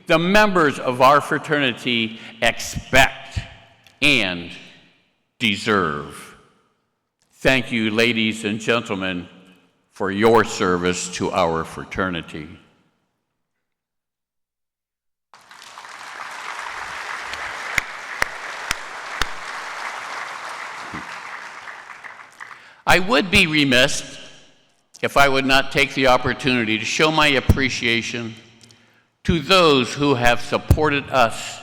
the members of our fraternity, expect and deserve. Thank you, ladies and gentlemen, for your service to our fraternity. I would be remiss if I would not take the opportunity to show my appreciation to those who have supported us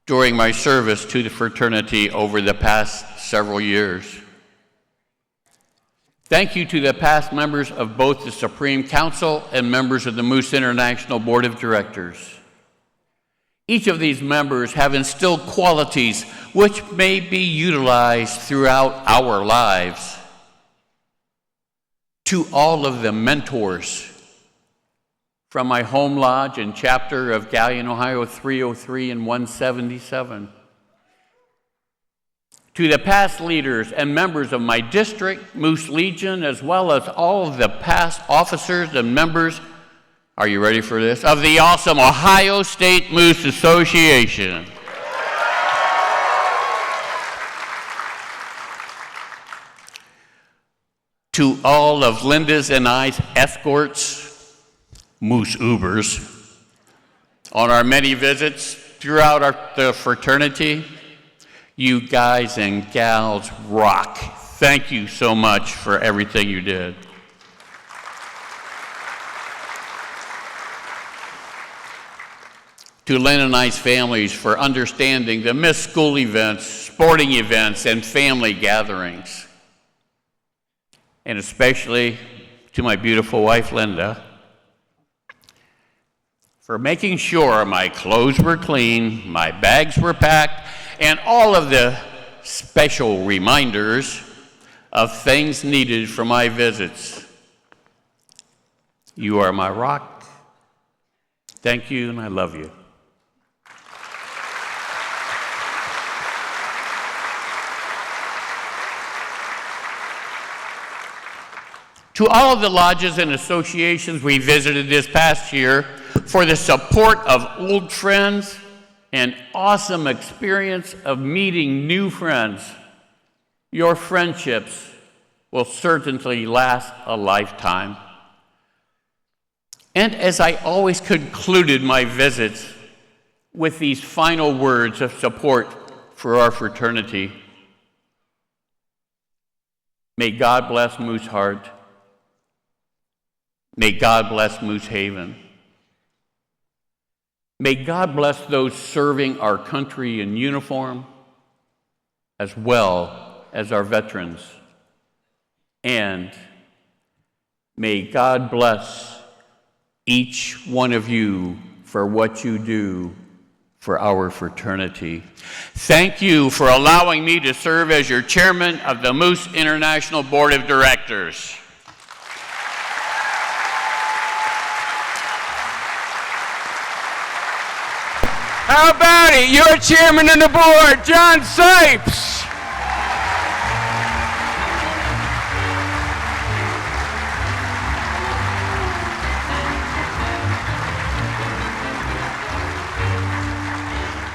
during my service to the fraternity over the past several years. Thank you to the past members of both the Supreme Council and members of the Moose International Board of Directors. Each of these members have instilled qualities which may be utilized throughout our lives. To all of the mentors from my home lodge and chapter of Galleon, Ohio 303 and 177. To the past leaders and members of my district, Moose Legion, as well as all of the past officers and members, are you ready for this? Of the awesome Ohio State Moose Association. To all of Linda's and I's escorts, Moose Ubers, on our many visits throughout the fraternity, you guys and gals rock. Thank you so much for everything you did. To Lynn and I's families for understanding the missed school events, sporting events, and family gatherings. And especially to my beautiful wife, Linda, for making sure my clothes were clean, my bags were packed, and all of the special reminders of things needed for my visits. You are my rock. Thank you, and I love you. To all of the lodges and associations we visited this past year for the support of old friends and awesome experience of meeting new friends, your friendships will certainly last a lifetime. And as I always concluded my visits with these final words of support for our fraternity, may God bless Moose Heart. May God bless Moose Haven. May God bless those serving our country in uniform, as well as our veterans. And may God bless each one of you for what you do for our fraternity. Thank you for allowing me to serve as your chairman of the Moose International Board of Directors. How about it? Your chairman of the board, John Sipes.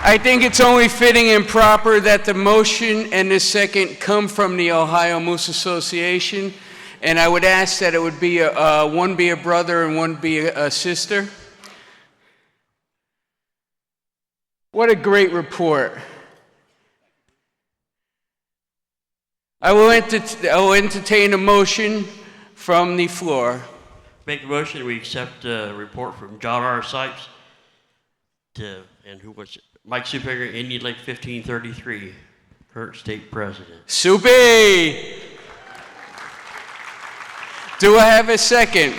I think it's only fitting and proper that the motion and the second come from the Ohio Moose Association, and I would ask that it would be one be a brother and one be a sister. What a great report. I will entertain a motion from the floor. Make a motion, we accept a report from John R. Sipes and who was it? Mike Superior, Indian Lake 1533, current state president. Soupy! Do I have a second?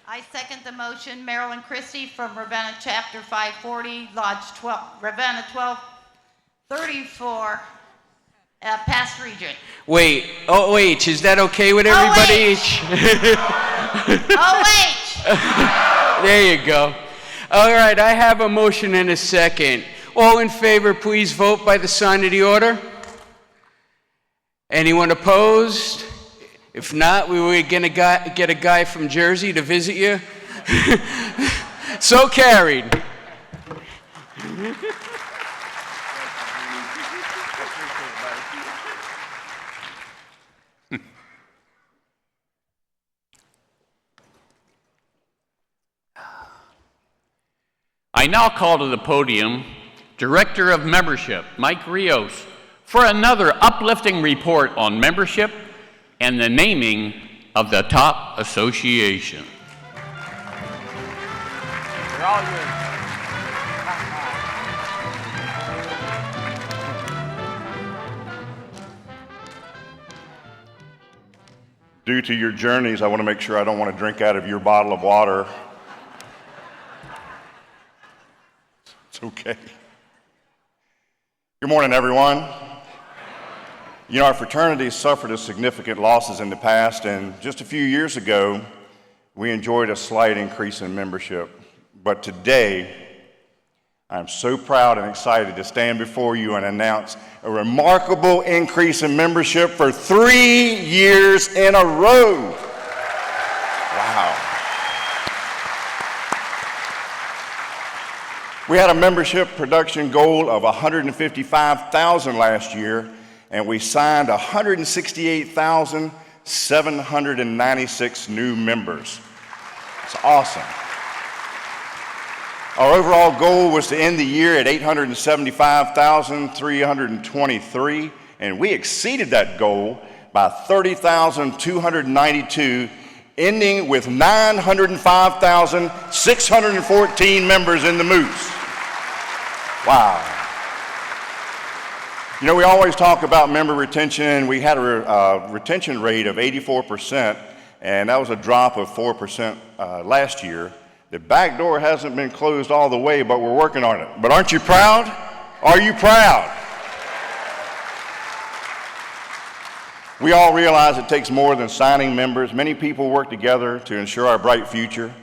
I second the motion. Marilyn Christie from Ravenna Chapter 540, Lodge 12, Ravenna 1234, past region. Wait, OH, is that okay with everybody? OH! There you go. All right, I have a motion and a second. All in favor, please vote by the sign of the order. Anyone opposed? If not, we were gonna get a guy from Jersey to visit you. So carried. I now call to the podium Director of Membership, Mike Rios, for another uplifting report on membership and the naming of the top association. They're all yours. Due to your journeys, I want to make sure I don't want to drink out of your bottle of water. It's okay. Good morning, everyone. You know, our fraternity suffered a significant losses in the past, and just a few years ago, we enjoyed a slight increase in membership. But today, I'm so proud and excited to stand before you and announce a remarkable increase in membership for 3 years in a row. Wow. We had a membership production goal of 155,000 last year, and we signed 168,796 new members. It's awesome. Our overall goal was to end the year at 875,323, and we exceeded that goal by 30,292, ending with 905,614 members in the Moose. Wow. You know, we always talk about member retention. We had a retention rate of 84%, and that was a drop of 4% last year. The back door hasn't been closed all the way, but we're working on it. But aren't you proud? Are you proud? We all realize it takes more than signing members. Many people work together to ensure our bright future.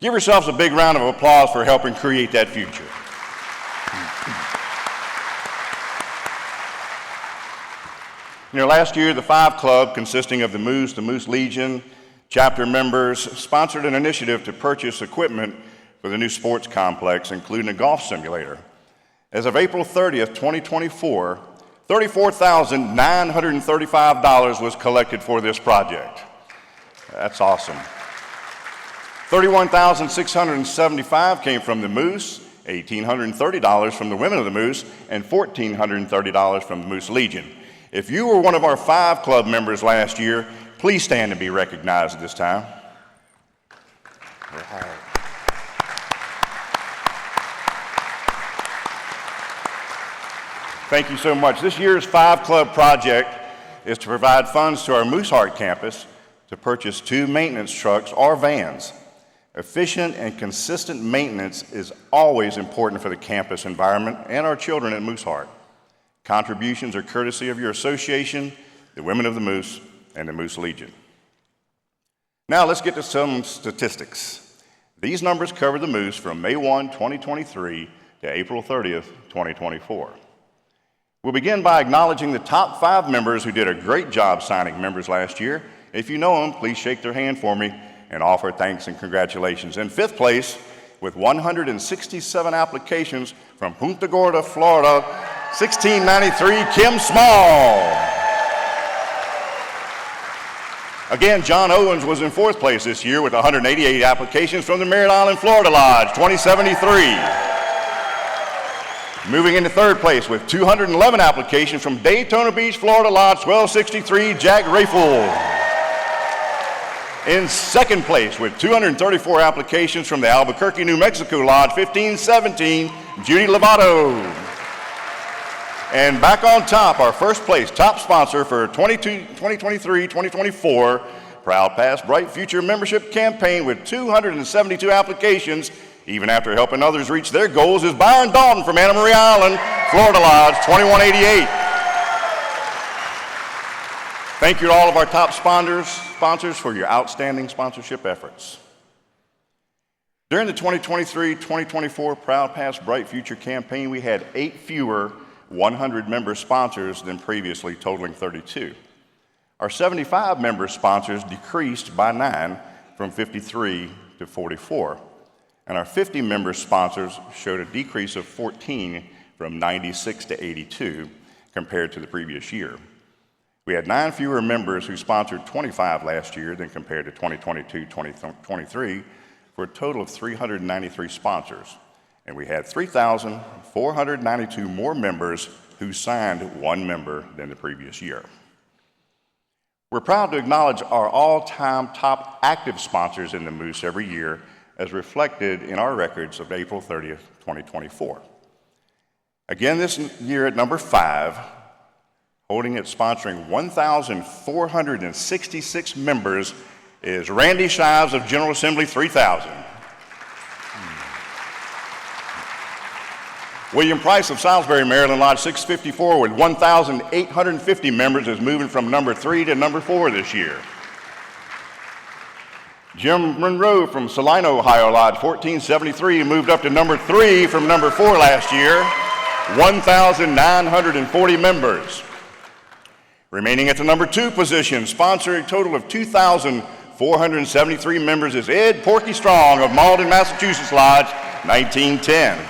Give yourselves a big round of applause for helping create that future. You know, last year, the 5 Club, consisting of the Moose Legion, chapter members, sponsored an initiative to purchase equipment for the new sports complex, including a golf simulator. As of April 30th, 2024, $34,935 was collected for this project. That's awesome. $31,675 came from the Moose, $1,830 from the Women of the Moose, and $1,430 from the Moose Legion. If you were one of our 5 Club members last year, please stand and be recognized at this time. Thank you so much. This year's 5 Club project is to provide funds to our Mooseheart campus to purchase 2 maintenance trucks or vans. Efficient and consistent maintenance is always important for the campus environment and our children at Mooseheart. Contributions are courtesy of your association, the Women of the Moose, and the Moose Legion. Now let's get to some statistics. These numbers cover the Moose from May 1, 2023 to April 30th, 2024. We'll begin by acknowledging the top 5 members who did a great job signing members last year. If you know them, please shake their hand for me and offer thanks and congratulations. In 5th place, with 167 applications from Punta Gorda, Florida, 1693, Kim Small. Again, John Owens was in 4th place this year with 188 applications from the Merritt Island, Florida Lodge, 2073. Moving into 3rd place with 211 applications from Daytona Beach, Florida Lodge, 1263, Jack Rayful. In 2nd place with 234 applications from the Albuquerque, New Mexico Lodge, 1517, Judy Lovato. And back on top, our 1st place top sponsor for 2023-2024 Proud Past Bright Future membership campaign with 272 applications, even after helping others reach their goals, is Byron Dalton from Anna Maria Island, Florida Lodge, 2188. Thank you to all of our top sponsors for your outstanding sponsorship efforts. During the 2023-2024 Proud Past Bright Future campaign, we had 8 fewer 100-member sponsors than previously, totaling 32. Our 75-member sponsors decreased by 9 from 53 to 44. And our 50-member sponsors showed a decrease of 14 from 96 to 82 compared to the previous year. We had 9 fewer members who sponsored 25 last year than compared to 2022-2023 for a total of 393 sponsors. And we had 3,492 more members who signed 1 member than the previous year. We're proud to acknowledge our all-time top active sponsors in the Moose every year, as reflected in our records of April 30th, 2024. Again this year at number 5, holding it sponsoring 1,466 members, is Randy Shives of General Assembly 3000. William Price of Salisbury, Maryland, Lodge 654 with 1,850 members is moving from number 3 to number 4 this year. Jim Monroe from Salino, Ohio, Lodge 1473, moved up to number 3 from number 4 last year, 1,940 members. Remaining at the number 2 position, sponsoring a total of 2,473 members, is Ed Porky Strong of Malden, Massachusetts, Lodge 1910.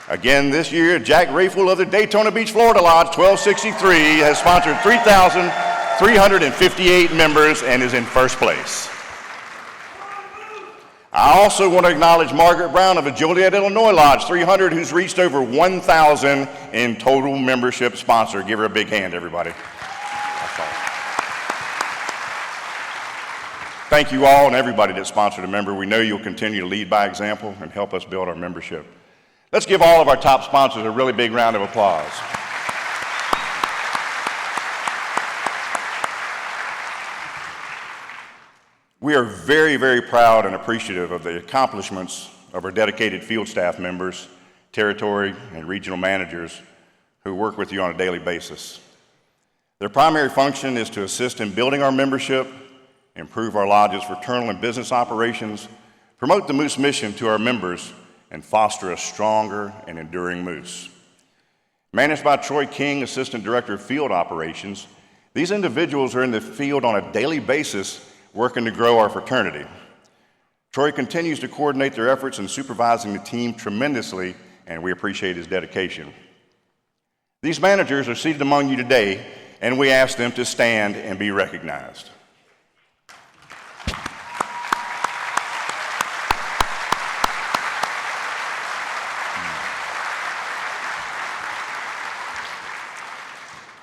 Again this year, Jack Rayful of the Daytona Beach, Florida, Lodge 1263 has sponsored 3,358 members and is in first place. I also want to acknowledge Margaret Brown of the Joliet, Illinois, Lodge 300, who's reached over 1,000 in total membership sponsor. Give her a big hand, everybody. That's all. Thank you all and everybody that sponsored a member. We know you'll continue to lead by example and help us build our membership. Let's give all of our top sponsors a really big round of applause. We are very, very proud and appreciative of the accomplishments of our dedicated field staff members, territory, and regional managers who work with you on a daily basis. Their primary function is to assist in building our membership, improve our lodge's fraternal and business operations, promote the Moose mission to our members, and foster a stronger and enduring Moose. Managed by Troy King, Assistant Director of Field Operations, these individuals are in the field on a daily basis working to grow our fraternity. Troy continues to coordinate their efforts in supervising the team tremendously, and we appreciate his dedication. These managers are seated among you today, and we ask them to stand and be recognized.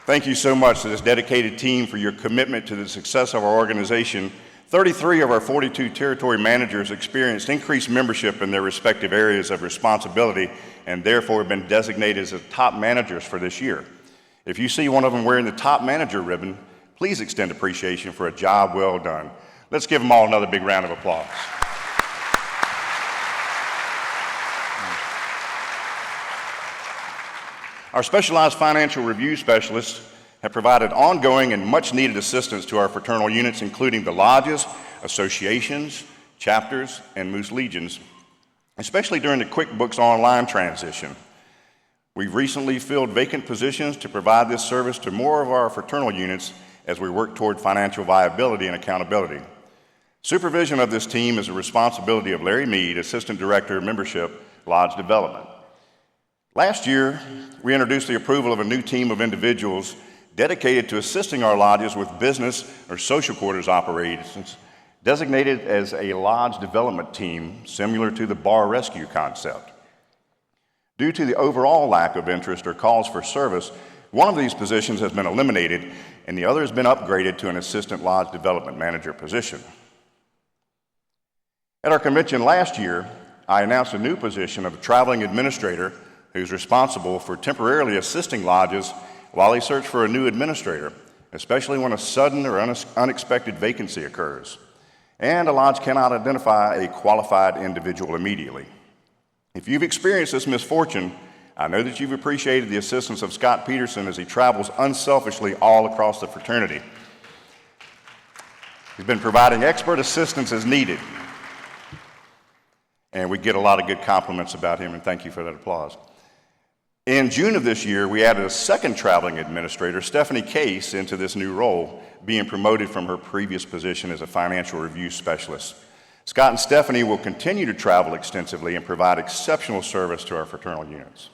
Thank you so much to this dedicated team for your commitment to the success of our organization. 33 of our 42 territory managers experienced increased membership in their respective areas of responsibility and therefore have been designated as the top managers for this year. If you see one of them wearing the top manager ribbon, please extend appreciation for a job well done. Let's give them all another big round of applause. Our specialized financial review specialists have provided ongoing and much needed assistance to our fraternal units, including the lodges, associations, chapters, and Moose Legions, especially during the QuickBooks Online transition. We've recently filled vacant positions to provide this service to more of our fraternal units as we work toward financial viability and accountability. Supervision of this team is the responsibility of Larry Mead, Assistant Director of Membership, Lodge Development. Last year, we introduced the approval of a new team of individuals dedicated to assisting our lodges with business or social quarters operations, designated as a lodge development team similar to the bar rescue concept. Due to the overall lack of interest or calls for service, one of these positions has been eliminated and the other has been upgraded to an assistant lodge development manager position. At our convention last year, I announced a new position of a traveling administrator who's responsible for temporarily assisting lodges while they search for a new administrator, especially when a sudden or unexpected vacancy occurs, and a lodge cannot identify a qualified individual immediately. If you've experienced this misfortune, I know that you've appreciated the assistance of Scott Peterson as he travels unselfishly all across the fraternity. He's been providing expert assistance as needed, and we get a lot of good compliments about him, and thank you for that applause. In June of this year, we added a second traveling administrator, Stephanie Case, into this new role, being promoted from her previous position as a financial review specialist. Scott and Stephanie will continue to travel extensively and provide exceptional service to our fraternal units.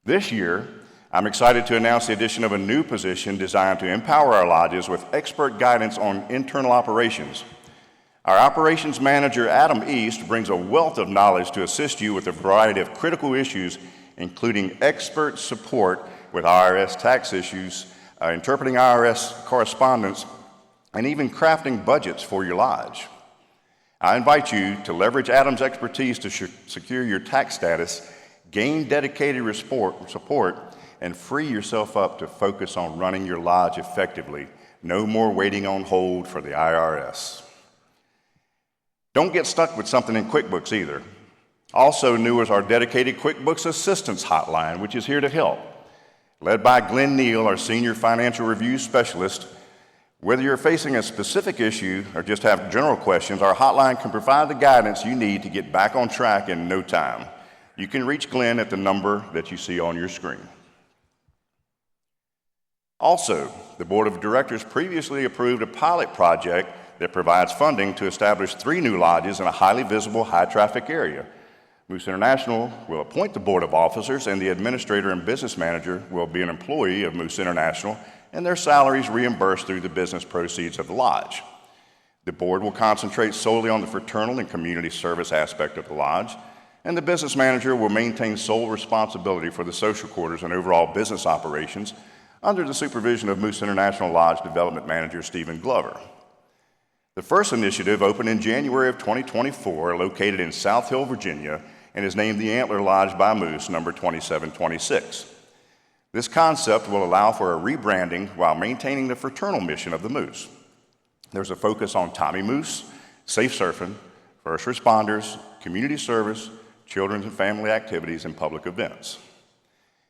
This year, I'm excited to announce the addition of a new position designed to empower our lodges with expert guidance on internal operations. Our operations manager, Adam East, brings a wealth of knowledge to assist you with a variety of critical issues, including expert support with IRS tax issues, interpreting IRS correspondence, and even crafting budgets for your lodge. I invite you to leverage Adam's expertise to secure your tax status, gain dedicated support, and free yourself up to focus on running your lodge effectively. No more waiting on hold for the IRS. Don't get stuck with something in QuickBooks either. Also new is our dedicated QuickBooks Assistance Hotline, which is here to help. Led by Glenn Neal, our Senior Financial Review Specialist, Whether you're facing a specific issue or just have general questions, our hotline can provide the guidance you need to get back on track in no time. You can reach Glenn at the number that you see on your screen. Also, the Board of Directors previously approved a pilot project that provides funding to establish 3 new lodges in a highly visible, high-traffic area. Moose International will appoint the Board of Officers, and the administrator and business manager will be an employee of Moose International, and their salaries reimbursed through the business proceeds of the lodge. The board will concentrate solely on the fraternal and community service aspect of the lodge, and the business manager will maintain sole responsibility for the social quarters and overall business operations under the supervision of Moose International Lodge Development Manager Stephen Glover. The first initiative opened in January of 2024, located in South Hill, Virginia, and is named the Antler Lodge by Moose, number 2726. This concept will allow for a rebranding while maintaining the fraternal mission of the Moose. There's a focus on Tommy Moose, safe surfing, first responders, community service, children's and family activities, and public events.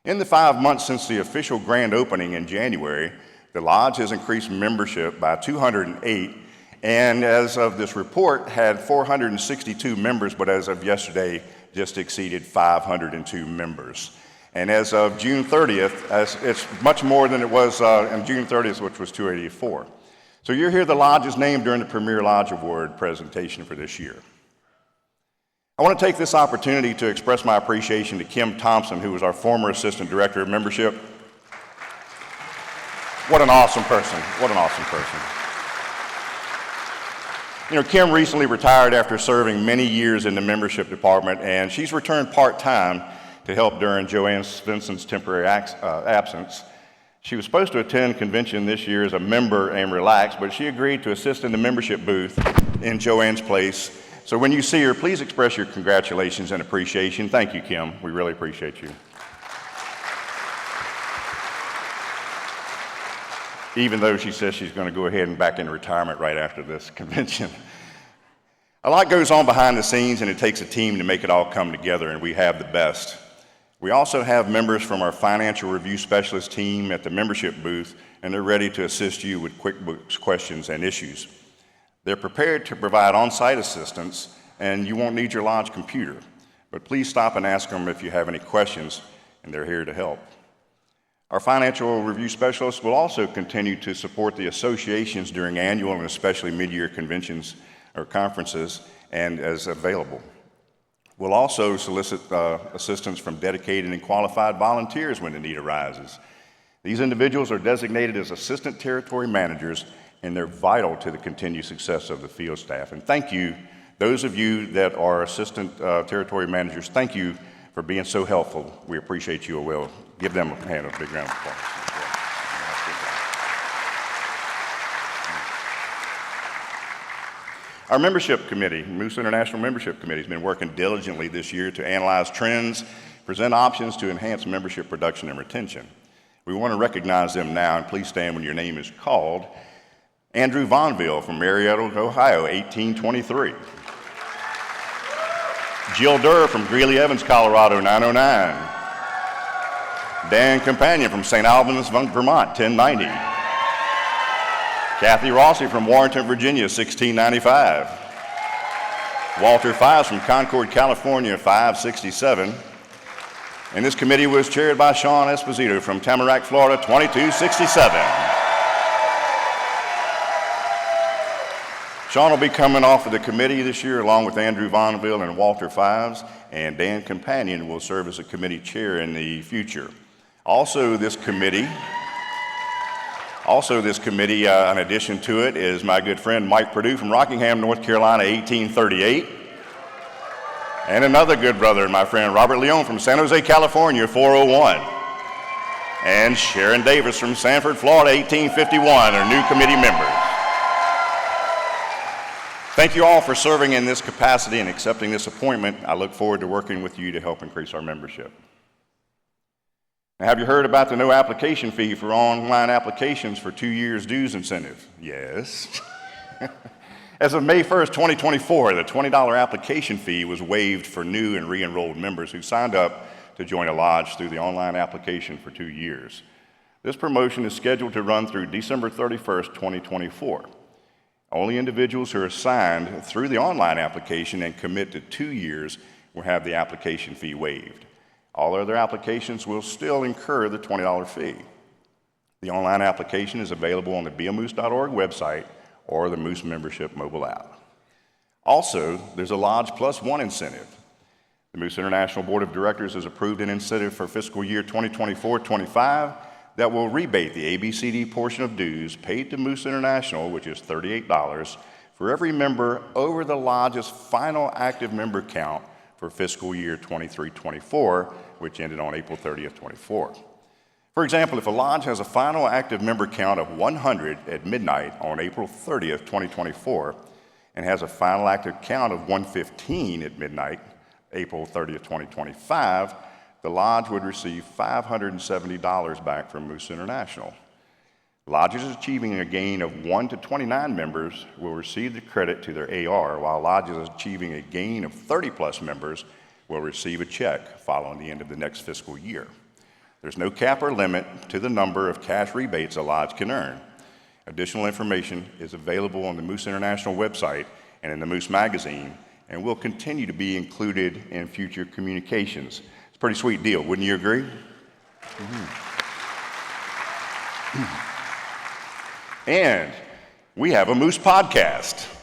In the 5 months since the official grand opening in January, the lodge has increased membership by 208, and as of this report, had 462 members, but as of yesterday, just exceeded 502 members. And as of June 30th, it's much more than it was on June 30th, which was 284. So you'll hear the lodge's name during the Premier Lodge Award presentation for this year. I want to take this opportunity to express my appreciation to Kim Thompson, who was our former Assistant Director of Membership. What an awesome person. What an awesome person. You know, Kim recently retired after serving many years in the membership department, and she's returned part-time to help during Joanne Svensson's temporary absence. She was supposed to attend convention this year as a member and relax, but she agreed to assist in the membership booth in Joanne's place. So when you see her, please express your congratulations and appreciation. Thank you, Kim. We really appreciate you. Even though she says she's going to go ahead and back into retirement right after this convention. A lot goes on behind the scenes, and it takes a team to make it all come together, and we have the best. We also have members from our financial review specialist team at the membership booth, and they're ready to assist you with QuickBooks questions and issues. They're prepared to provide on-site assistance, and you won't need your lodge computer. But please stop and ask them if you have any questions, and they're here to help. Our financial review specialists will also continue to support the associations during annual and especially mid-year conventions or conferences and as available. We'll also solicit assistance from dedicated and qualified volunteers when the need arises. These individuals are designated as assistant territory managers, and they're vital to the continued success of the field staff. And thank you, those of you that are assistant territory managers, thank you for being so helpful. We appreciate you. Will give them a hand, a big round of applause. Our membership committee, Moose International Membership Committee, has been working diligently this year to analyze trends, present options to enhance membership production and retention. We want to recognize them now, and please stand when your name is called. Andrew Vonville from Marietta, Ohio, 1823. Jill Durr from Greeley Evans, Colorado, 909. Dan Companion from St. Albans, Vermont, 1090. Kathy Rossi from Warrenton, Virginia, 1695. Walter Fives from Concord, California, 567. And this committee was chaired by Sean Esposito from Tamarack, Florida, 2267. Sean will be coming off of the committee this year along with Andrew Vonville and Walter Fives, and Dan Companion will serve as a committee chair in the future. Also this committee, in addition to it, is my good friend Mike Perdue from Rockingham, North Carolina, 1838. And another good brother, my friend Robert Leone from San Jose, California, 401. And Sharon Davis from Sanford, Florida, 1851, are new committee members. Thank you all for serving in this capacity and accepting this appointment. I look forward to working with you to help increase our membership. Now, have you heard about the no application fee for online applications for 2 years dues incentive? Yes. As of May 1st, 2024, the $20 application fee was waived for new and re-enrolled members who signed up to join a lodge through the online application for 2 years. This promotion is scheduled to run through December 31st, 2024. Only individuals who are signed through the online application and commit to 2 years will have the application fee waived. All other applications will still incur the $20 fee. The online application is available on the beamoose.org website or the Moose membership mobile app. Also, there's a Lodge Plus One incentive. The Moose International Board of Directors has approved an incentive for fiscal year 2024-25 that will rebate the ABCD portion of dues paid to Moose International, which is $38, for every member over the Lodge's final active member count for fiscal year 23-24, which ended on April 30th, 24. For example, if a Lodge has a final active member count of 100 at midnight on April 30th, 2024, and has a final active count of 115 at midnight, April 30th, 2025, the Lodge would receive $570 back from Moose International. Lodges achieving a gain of 1 to 29 members will receive the credit to their AR, while lodges achieving a gain of 30-plus members will receive a check following the end of the next fiscal year. There's no cap or limit to the number of cash rebates a lodge can earn. Additional information is available on the Moose International website and in the Moose magazine, and will continue to be included in future communications. It's a pretty sweet deal, wouldn't you agree? And we have a Moose podcast.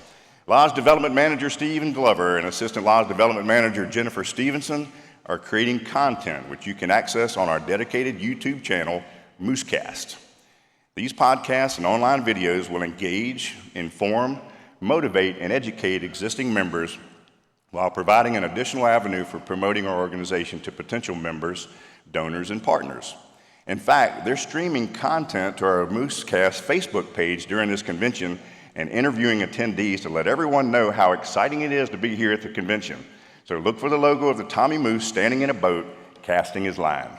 Lodge Development Manager Stephen Glover and Assistant Lodge Development Manager Jennifer Stevenson are creating content which you can access on our dedicated YouTube channel, Moosecast. These podcasts and online videos will engage, inform, motivate, and educate existing members while providing an additional avenue for promoting our organization to potential members, donors, and partners. In fact, they're streaming content to our Moosecast Facebook page during this convention and interviewing attendees to let everyone know how exciting it is to be here at the convention. So look for the logo of the Tommy Moose standing in a boat, casting his line.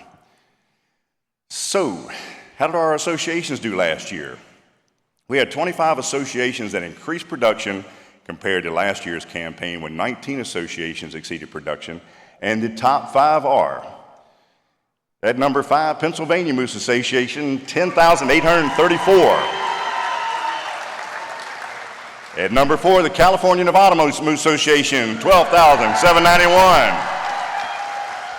So, how did our associations do last year? We had 25 associations that increased production compared to last year's campaign, when 19 associations exceeded production, and the top 5 are: at number 5, Pennsylvania Moose Association, 10,834. At number 4, the California Nevada Moose Association, 12,791.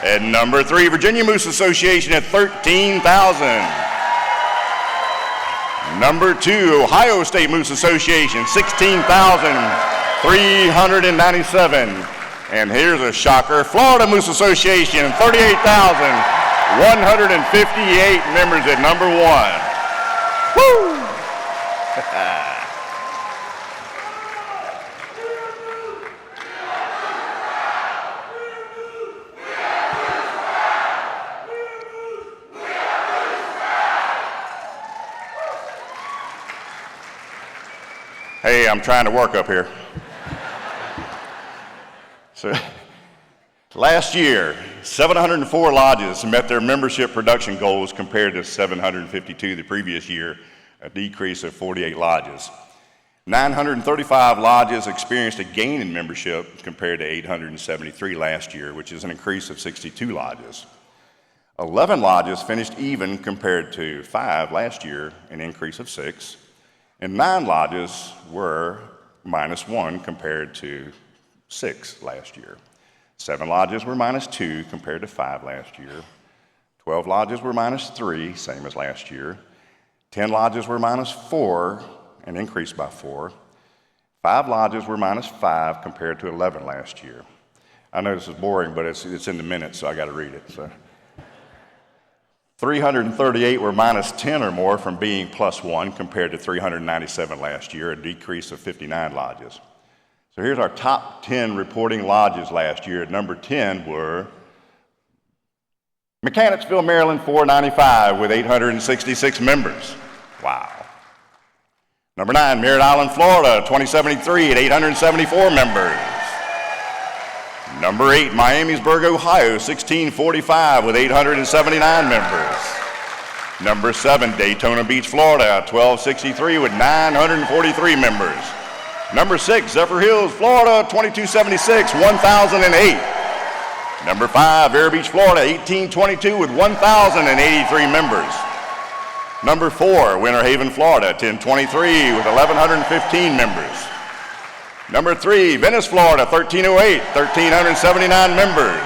At number 3, Virginia Moose Association at 13,000. Number 2, Ohio State Moose Association, 16,397. And here's a shocker, Florida Moose Association, 38,158 members at number 1. Woo! Hey, I'm trying to work up here. So, last year, 704 lodges met their membership production goals compared to 752 the previous year, a decrease of 48 lodges. 935 lodges experienced a gain in membership compared to 873 last year, which is an increase of 62 lodges. 11 lodges finished even compared to 5 last year, an increase of 6. And 9 lodges were -1 compared to 6 last year. 7 lodges were -2 compared to 5 last year. 12 lodges were -3, same as last year. 10 lodges were -4, an increase by 4. 5 lodges were -5 compared to 11 last year. I know this is boring, but it's in the minutes, so I got to read it. So, 338 were -10 or more from being +1 compared to 397 last year, a decrease of 59 lodges. So here's our top 10 reporting lodges last year. At number 10 were Mechanicsville, Maryland, 495 with 866 members. Wow. Number 9, Merritt Island, Florida, 2073 at 874 members. Number 8, Miamisburg, Ohio, 1645 with 879 members. Number 7, Daytona Beach, Florida, 1263 with 943 members. Number 6, Zephyr Hills, Florida, 2276, 1008. Number 5, Vero Beach, Florida, 1822 with 1083 members. Number 4, Winter Haven, Florida, 1023 with 1,115 members. Number 3, Venice, Florida, 1308, 1,379 members.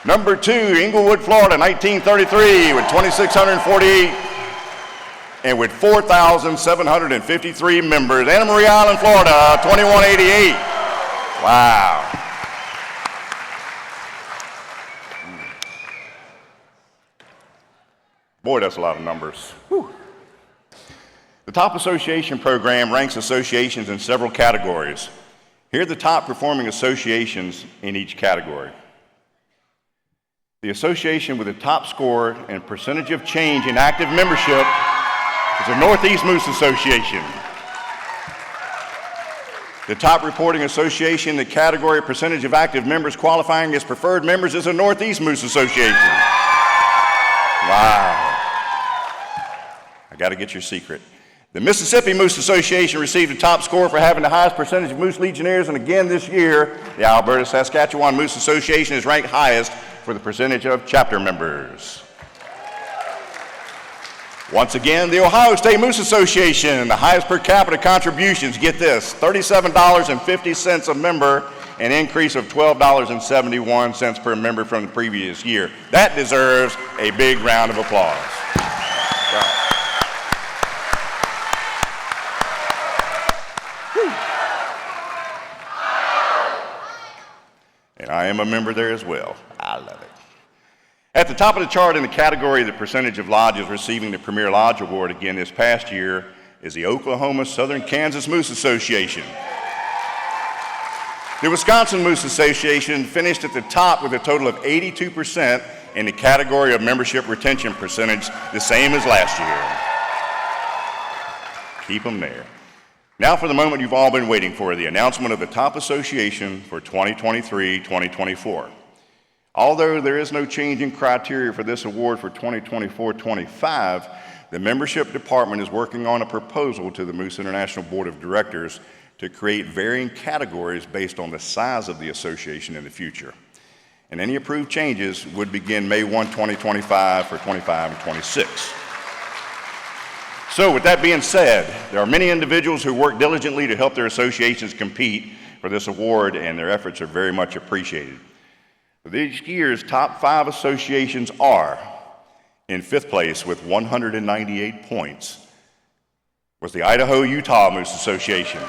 Number 2, Inglewood, Florida, 1933 with 2,648 and with 4,753 members. Anna Marie Island, Florida, 2188. Wow. Boy, that's a lot of numbers. Whew. The Top Association program ranks associations in several categories. Here are the top performing associations in each category. The association with the top score and percentage of change in active membership is the Northeast Moose Association. The top reporting association in the category percentage of active members qualifying as preferred members is the Northeast Moose Association. Wow. I got to get your secret. The Mississippi Moose Association received the top score for having the highest percentage of Moose Legionnaires, and again this year, the Alberta Saskatchewan Moose Association is ranked highest for the percentage of chapter members. Once again, the Ohio State Moose Association, the highest per capita contributions, get this, $37.50 a member, an increase of $12.71 per member from the previous year. That deserves a big round of applause. Wow. And I am a member there as well. I love it. At the top of the chart in the category of the percentage of lodges receiving the Premier Lodge Award again this past year is the Oklahoma Southern Kansas Moose Association. The Wisconsin Moose Association finished at the top with a total of 82% in the category of membership retention percentage, the same as last year. Keep them there. Now for the moment you've all been waiting for, the announcement of the top association for 2023-2024. Although there is no change in criteria for this award for 2024-25, the membership department is working on a proposal to the Moose International Board of Directors to create varying categories based on the size of the association in the future. And any approved changes would begin May 1, 2025 for 25 and 26. So with that being said, there are many individuals who work diligently to help their associations compete for this award, and their efforts are very much appreciated. This year's top 5 associations are, in 5th place with 198 points, was the Idaho-Utah Moose Association.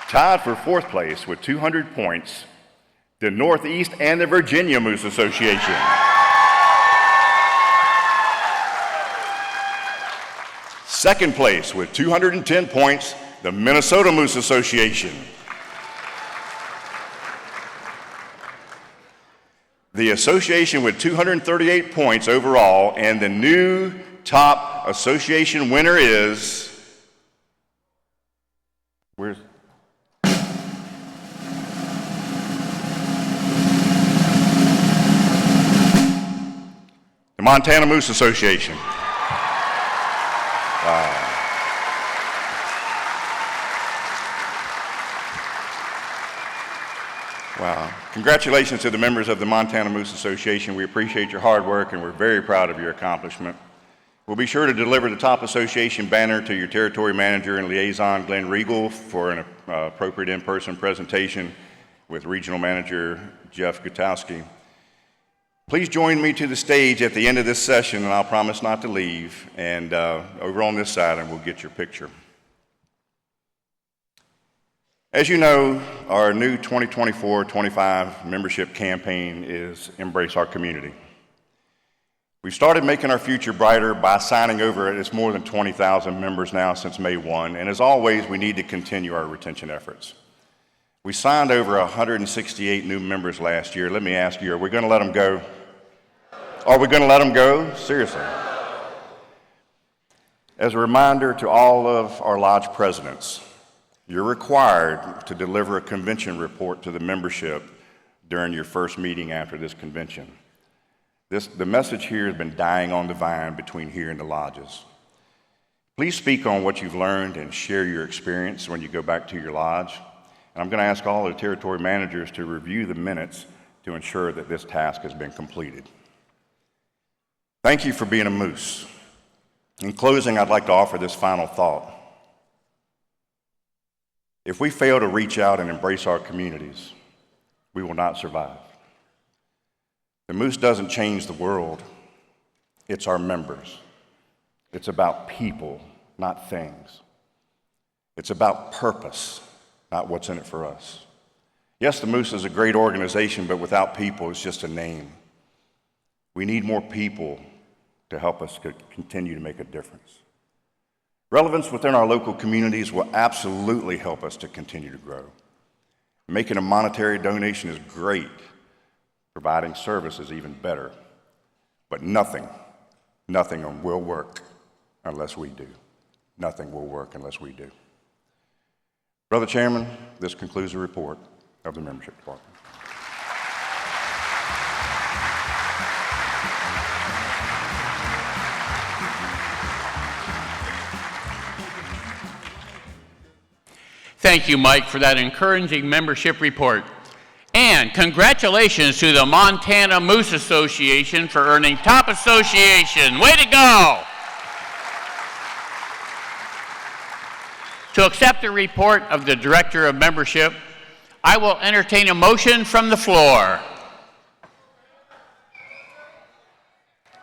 Tied for 4th place with 200 points, the Northeast and the Virginia Moose Association. Second place with 210 points, the Minnesota Moose Association. The association with 238 points overall, and the new top association winner is, where's, the Montana Moose Association. Wow. Wow. Congratulations to the members of the Montana Moose Association. We appreciate your hard work and we're very proud of your accomplishment. We'll be sure to deliver the top association banner to your territory manager and liaison, Glenn Riegel, for an appropriate in-person presentation with regional manager Jeff Gutowski. Please join me to the stage at the end of this session, and I'll promise not to leave, and over on this side, and we'll get your picture. As you know, our new 2024-25 membership campaign is Embrace Our Community. We've started making our future brighter by signing over, it's more than 20,000 members now since May 1, and as always, we need to continue our retention efforts. We signed over 168 new members last year. Let me ask you, are we going to let them go? Are we going to let them go? Seriously. As a reminder to all of our lodge presidents, you're required to deliver a convention report to the membership during your first meeting after this convention. The message here has been dying on the vine between here and the lodges. Please speak on what you've learned and share your experience when you go back to your lodge. And I'm going to ask all the territory managers to review the minutes to ensure that this task has been completed. Thank you for being a moose. In closing, I'd like to offer this final thought. If we fail to reach out and embrace our communities, we will not survive. The Moose doesn't change the world, it's our members. It's about people, not things. It's about purpose, not what's in it for us. Yes, the Moose is a great organization, but without people, it's just a name. We need more people to help us continue to make a difference. Relevance within our local communities will absolutely help us to continue to grow. Making a monetary donation is great. Providing service is even better. But nothing will work unless we do. Nothing will work unless we do. Brother Chairman, this concludes the report of the membership department. Thank you, Mike, for that encouraging membership report. And congratulations to the Montana Moose Association for earning Top Association. Way to go! To accept the report of the Director of Membership, I will entertain a motion from the floor. I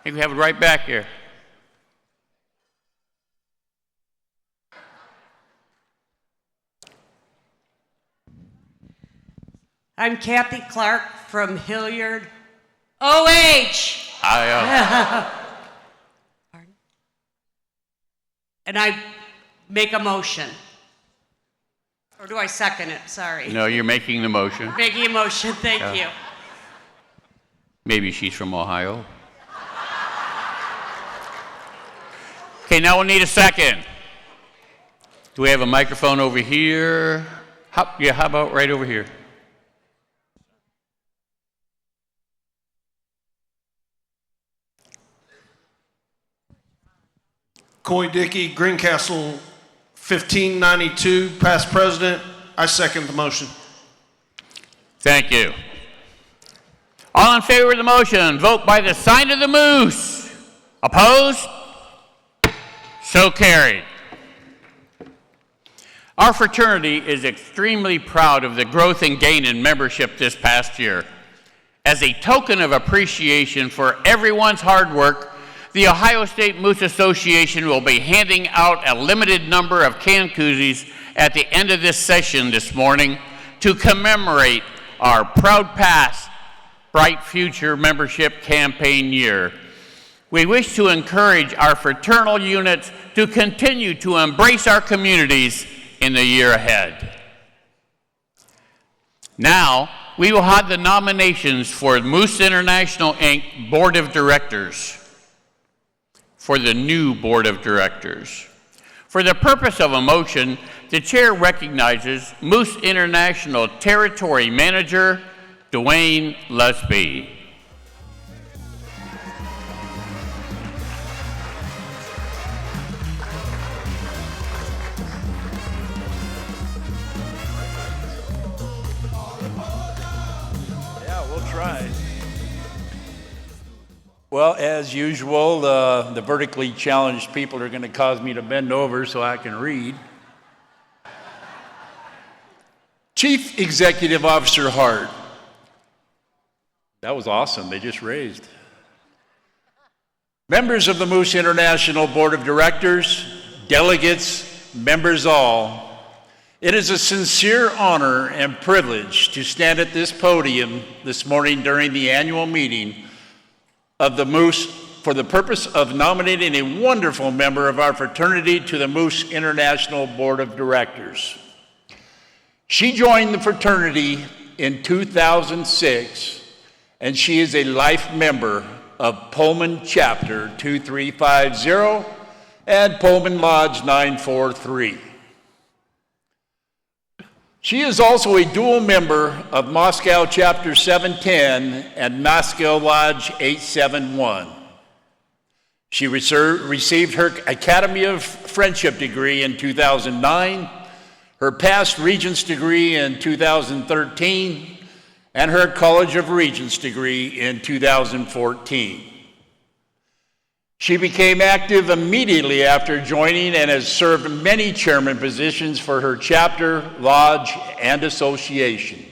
think we have it right back here. I'm Kathy Clark from Hilliard. OH! And I make a motion. Or do I second it? Sorry. No, you're making the motion. Making a motion, thank you. Maybe she's from Ohio. Okay, now we'll need a second. Do we have a microphone over here? How about right over here? Coy Dickey, Greencastle, 1592, past president. I second the motion. Thank you. All in favor of the motion, vote by the sign of the moose. Opposed? So carried. Our fraternity is extremely proud of the growth and gain in membership this past year. As a token of appreciation for everyone's hard work, the Ohio State Moose Association will be handing out a limited number of can koozies at the end of this session this morning to commemorate our Proud Past, Bright Future membership campaign year. We wish to encourage our fraternal units to continue to embrace our communities in the year ahead. Now, we will have the nominations for Moose International, Inc. Board of Directors. For the new Board of Directors. For the purpose of a motion, the Chair recognizes Moose International Territory Manager, Dwayne Lusby. Yeah, we'll try. Well, as usual, the vertically challenged people are going to cause me to bend over so I can read. Chief Executive Officer Hart. That was awesome. They just raised. Members of the Moose International Board of Directors, delegates, members all, it is a sincere honor and privilege to stand at this podium this morning during the annual meeting of the Moose for the purpose of nominating a wonderful member of our fraternity to the Moose International Board of Directors. She joined the fraternity in 2006, and she is a life member of Pullman Chapter 2350 and Pullman Lodge 943. She is also a dual member of Moscow Chapter 710 and Moscow Lodge 871. She received her Academy of Friendship degree in 2009, her Past Regents degree in 2013, and her College of Regents degree in 2014. She became active immediately after joining and has served many chairman positions for her chapter, lodge, and association.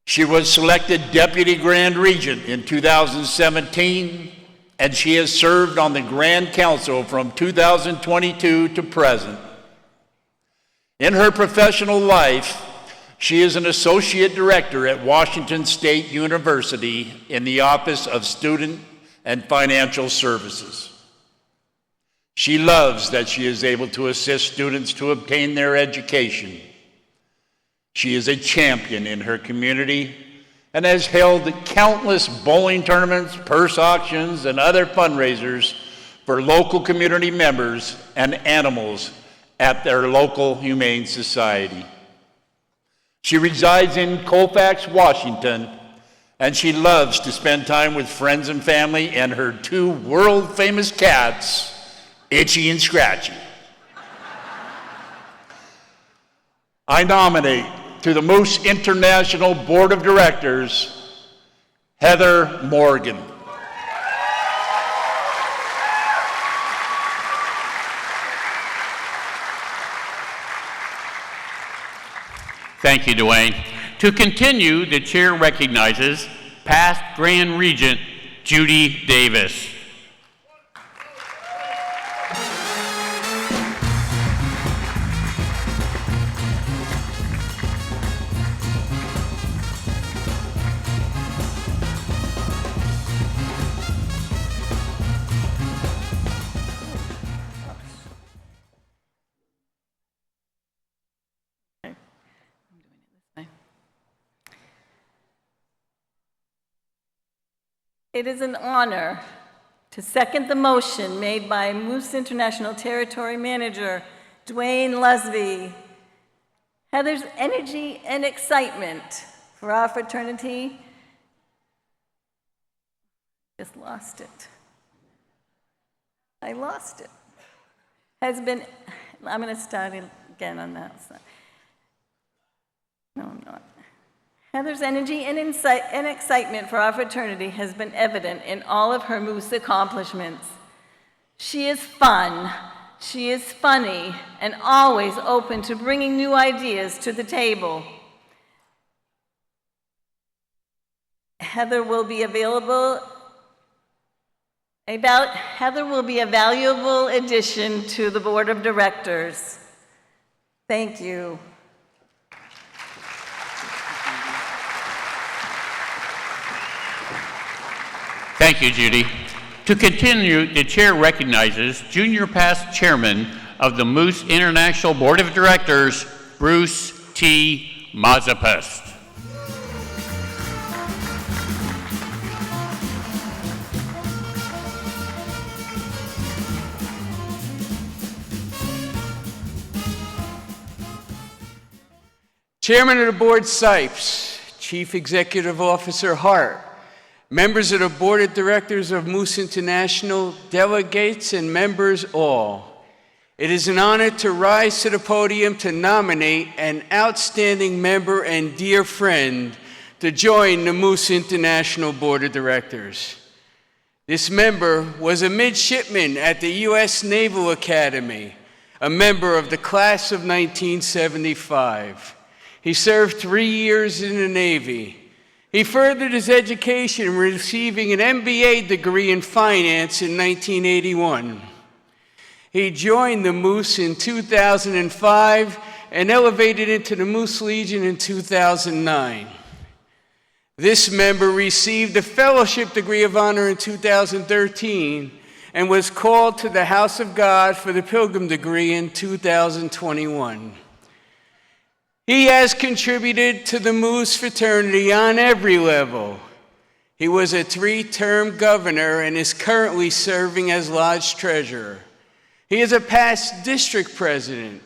She was selected Deputy Grand Regent in 2017, and she has served on the Grand Council from 2022 to present. In her professional life, she is an Associate Director at Washington State University in the Office of Student and Financial Services. She loves that she is able to assist students to obtain their education. She is a champion in her community and has held countless bowling tournaments, purse auctions, and other fundraisers for local community members and animals at their local humane society. She resides in Colfax, Washington, and she loves to spend time with friends and family and her two world-famous cats, Itchy and Scratchy. I nominate to the Moose International Board of Directors, Heather Morgan. Thank you, Dwayne. To continue, the chair recognizes past Grand Regent Judy Davis. It is an honor to second the motion made by Moose International Territory Manager Dwayne Lusby. Heather's energy and excitement for our fraternity, just lost it. I lost it. Has been, I'm going to start again on that side. No, I'm not. Heather's energy and insight and excitement for our fraternity has been evident in all of her Moose accomplishments. She is fun, she is funny, and always open to bringing new ideas to the table. Heather will be a valuable addition to the board of directors. Thank you. Thank you, Judy. To continue, the chair recognizes Junior Past Chairman of the Moose International Board of Directors, Bruce T. Mazepust. Chairman of the Board Sipes, Chief Executive Officer Hart, members of the Board of Directors of Moose International, delegates and members all. It is an honor to rise to the podium to nominate an outstanding member and dear friend to join the Moose International Board of Directors. This member was a midshipman at the U.S. Naval Academy, a member of the class of 1975. He served 3 years in the Navy. He furthered his education, receiving an MBA degree in finance in 1981. He joined the Moose in 2005 and elevated into the Moose Legion in 2009. This member received a Fellowship Degree of Honor in 2013 and was called to the House of God for the Pilgrim Degree in 2021. He has contributed to the Moose fraternity on every level. He was a 3-term governor and is currently serving as Lodge Treasurer. He is a past district president,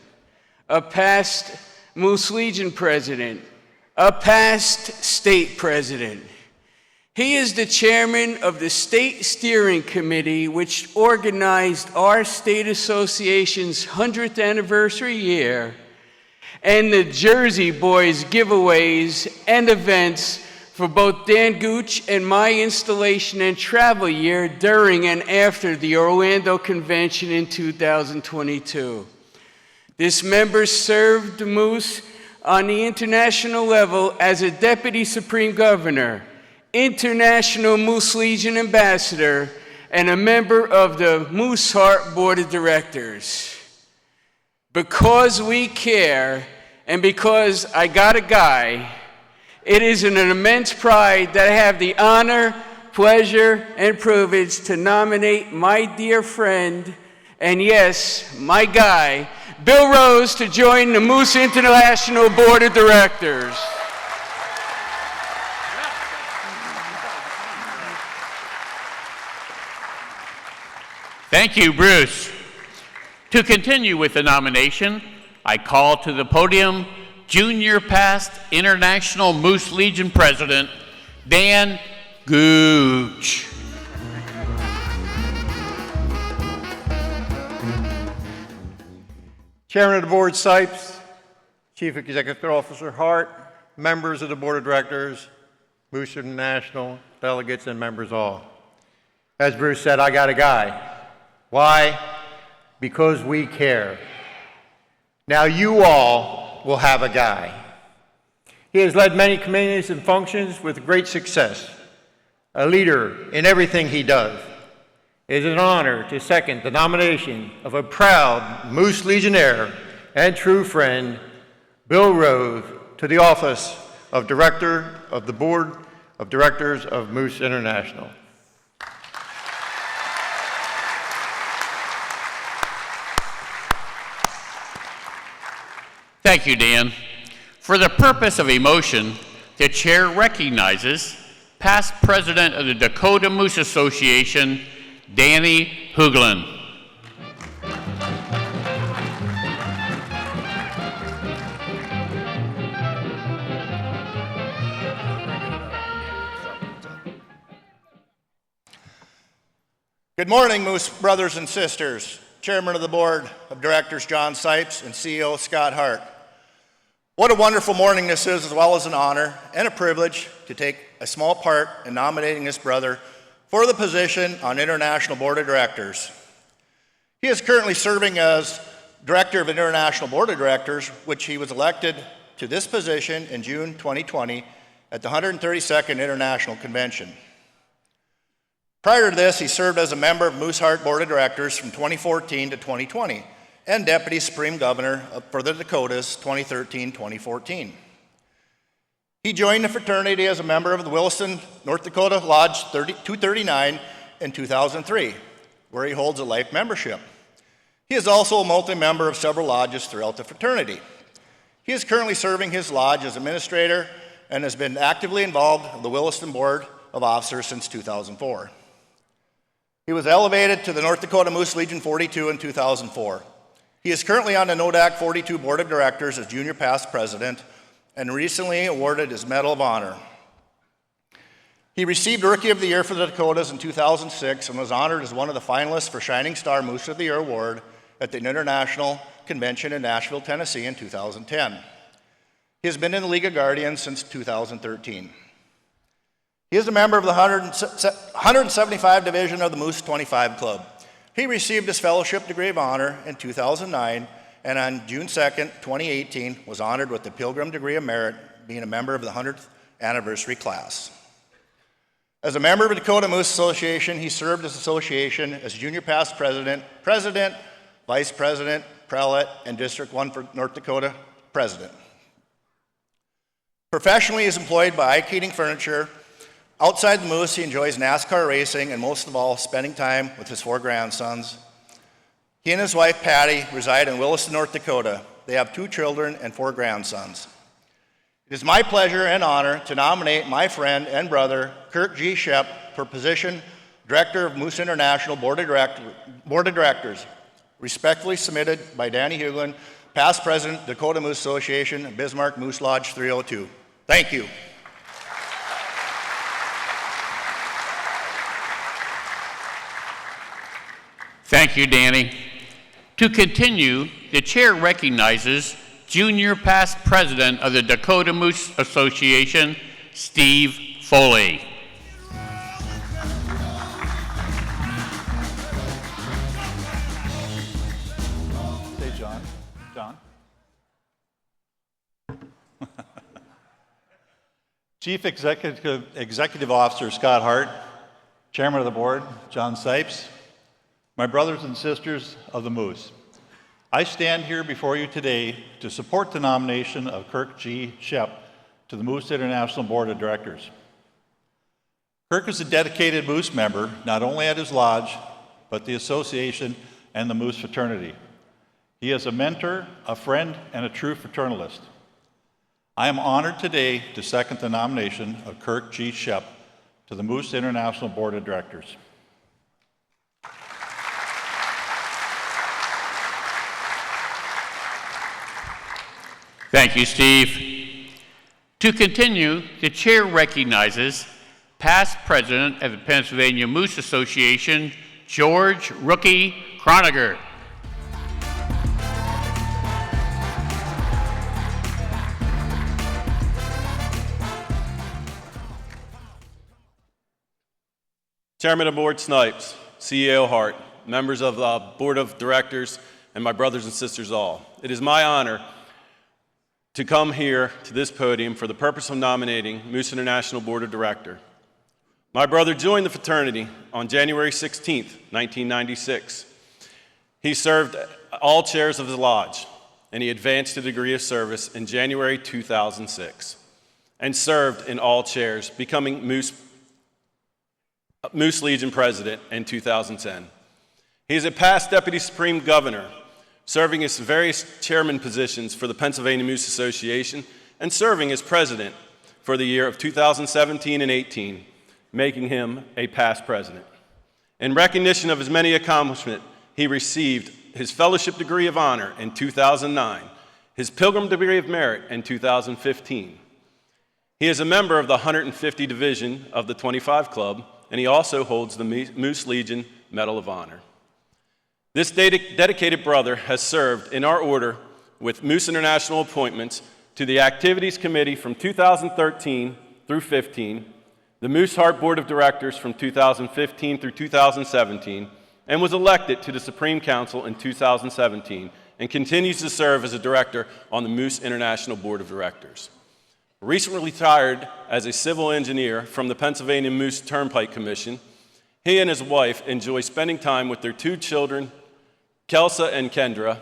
a past Moose Legion president, a past state president. He is the chairman of the State Steering Committee, which organized our state association's 100th anniversary year, and the Jersey Boys giveaways and events for both Dan Gooch and my installation and travel year during and after the Orlando Convention in 2022. This member served the Moose on the international level as a Deputy Supreme Governor, International Moose Legion Ambassador, and a member of the Moose Heart Board of Directors. Because we care, and because I got a guy, it is an immense pride that I have the honor, pleasure, and privilege to nominate my dear friend, and yes, my guy, Bill Rose, to join the Moose International Board of Directors. Thank you, Bruce. To continue with the nomination, I call to the podium Junior Past International Moose Legion President, Dan Gooch. Chairman of the Board Sipes, Chief Executive Officer Hart, members of the Board of Directors, Moose International, delegates, and members all. As Bruce said, I got a guy. Why? Because we care. Now you all will have a guy. He has led many committees and functions with great success, a leader in everything he does. It is an honor to second the nomination of a proud Moose Legionnaire and true friend, Bill Rose, to the office of Director of the Board of Directors of Moose International. Thank you, Dan. For the purpose of a motion, the chair recognizes past president of the Dakota Moose Association, Danny Hooglin. Good morning, Moose brothers and sisters. Chairman of the Board of Directors, John Sipes, and CEO, Scott Hart. What a wonderful morning this is, as well as an honor and a privilege to take a small part in nominating this brother for the position on International Board of Directors. He is currently serving as Director of International Board of Directors, which he was elected to this position in June 2020 at the 132nd International Convention. Prior to this, he served as a member of Moose Heart Board of Directors from 2014 to 2020 and Deputy Supreme Governor for the Dakotas 2013-2014. He joined the fraternity as a member of the Williston, North Dakota Lodge 239 in 2003, where he holds a life membership. He is also a multi-member of several lodges throughout the fraternity. He is currently serving his lodge as administrator and has been actively involved in the Williston Board of Officers since 2004. He was elevated to the North Dakota Moose Legion 42 in 2004. He is currently on the NODAC 42 Board of Directors as Junior Past President and recently awarded his Medal of Honor. He received Rookie of the Year for the Dakotas in 2006 and was honored as one of the finalists for Shining Star Moose of the Year Award at the International Convention in Nashville, Tennessee in 2010. He has been in the League of Guardians since 2013. He is a member of the 175 Division of the Moose 25 Club. He received his Fellowship Degree of Honor in 2009, and on June 2nd, 2018, was honored with the Pilgrim Degree of Merit, being a member of the 100th anniversary class. As a member of the Dakota Moose Association, he served as association as Junior Past President, President, Vice President, Prelate, and District 1 for North Dakota President. Professionally, he is employed by Ike Heating Furniture. Outside the Moose, he enjoys NASCAR racing and most of all, spending time with his 4 grandsons. He and his wife, Patty, reside in Williston, North Dakota. They have 2 children and 4 grandsons. It is my pleasure and honor to nominate my friend and brother, Kurt G. Shep, for position Director of Moose International Board of Directors, respectfully submitted by Danny Hughlin, past President, Dakota Moose Association, Bismarck Moose Lodge 302. Thank you. Thank you, Danny. To continue, the chair recognizes Junior Past President of the Dakota Moose Association, Steve Foley. Say John. John. Chief Executive Officer Scott Hart, Chairman of the Board John Sipes, my brothers and sisters of the Moose. I stand here before you today to support the nomination of Kirk G. Shep to the Moose International Board of Directors. Kirk is a dedicated Moose member, not only at his lodge, but the association and the Moose fraternity. He is a mentor, a friend, and a true fraternalist. I am honored today to second the nomination of Kirk G. Shep to the Moose International Board of Directors. Thank you, Steve. To continue, the chair recognizes past president of the Pennsylvania Moose Association, George Rookie Croniger. Chairman of Board Snipes, CEO Hart, members of the Board of Directors, and my brothers and sisters all. It is my honor to come here to this podium for the purpose of nominating Moose International Board of Director. My brother joined the fraternity on January 16th, 1996. He served all chairs of the lodge, and he advanced to the degree of service in January 2006, and served in all chairs, becoming Moose Legion President in 2010. He is a past Deputy Supreme Governor, serving as various chairman positions for the Pennsylvania Moose Association and serving as president for the year of 2017 and 18, making him a past president. In recognition of his many accomplishments, he received his Fellowship Degree of Honor in 2009, his Pilgrim Degree of Merit in 2015. He is a member of the 150 Division of the 25 Club, and he also holds the Moose Legion Medal of Honor. This dedicated brother has served in our order with Moose International appointments to the Activities Committee from 2013 through 15, the Moose Heart Board of Directors from 2015 through 2017, and was elected to the Supreme Council in 2017, and continues to serve as a director on the Moose International Board of Directors. Recently retired as a civil engineer from the Pennsylvania Moose Turnpike Commission, he and his wife enjoy spending time with their two children, Kelsa and Kendra,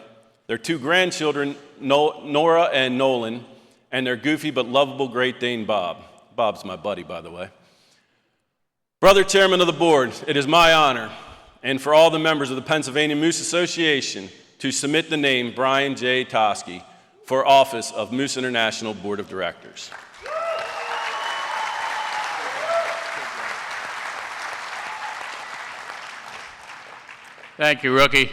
their two grandchildren, Nora and Nolan, and their goofy but lovable Great Dane, Bob. Bob's my buddy, by the way. Brother Chairman of the Board, it is my honor, and for all the members of the Pennsylvania Moose Association, to submit the name Brian J. Toski for office of Moose International Board of Directors. Thank you, Rookie.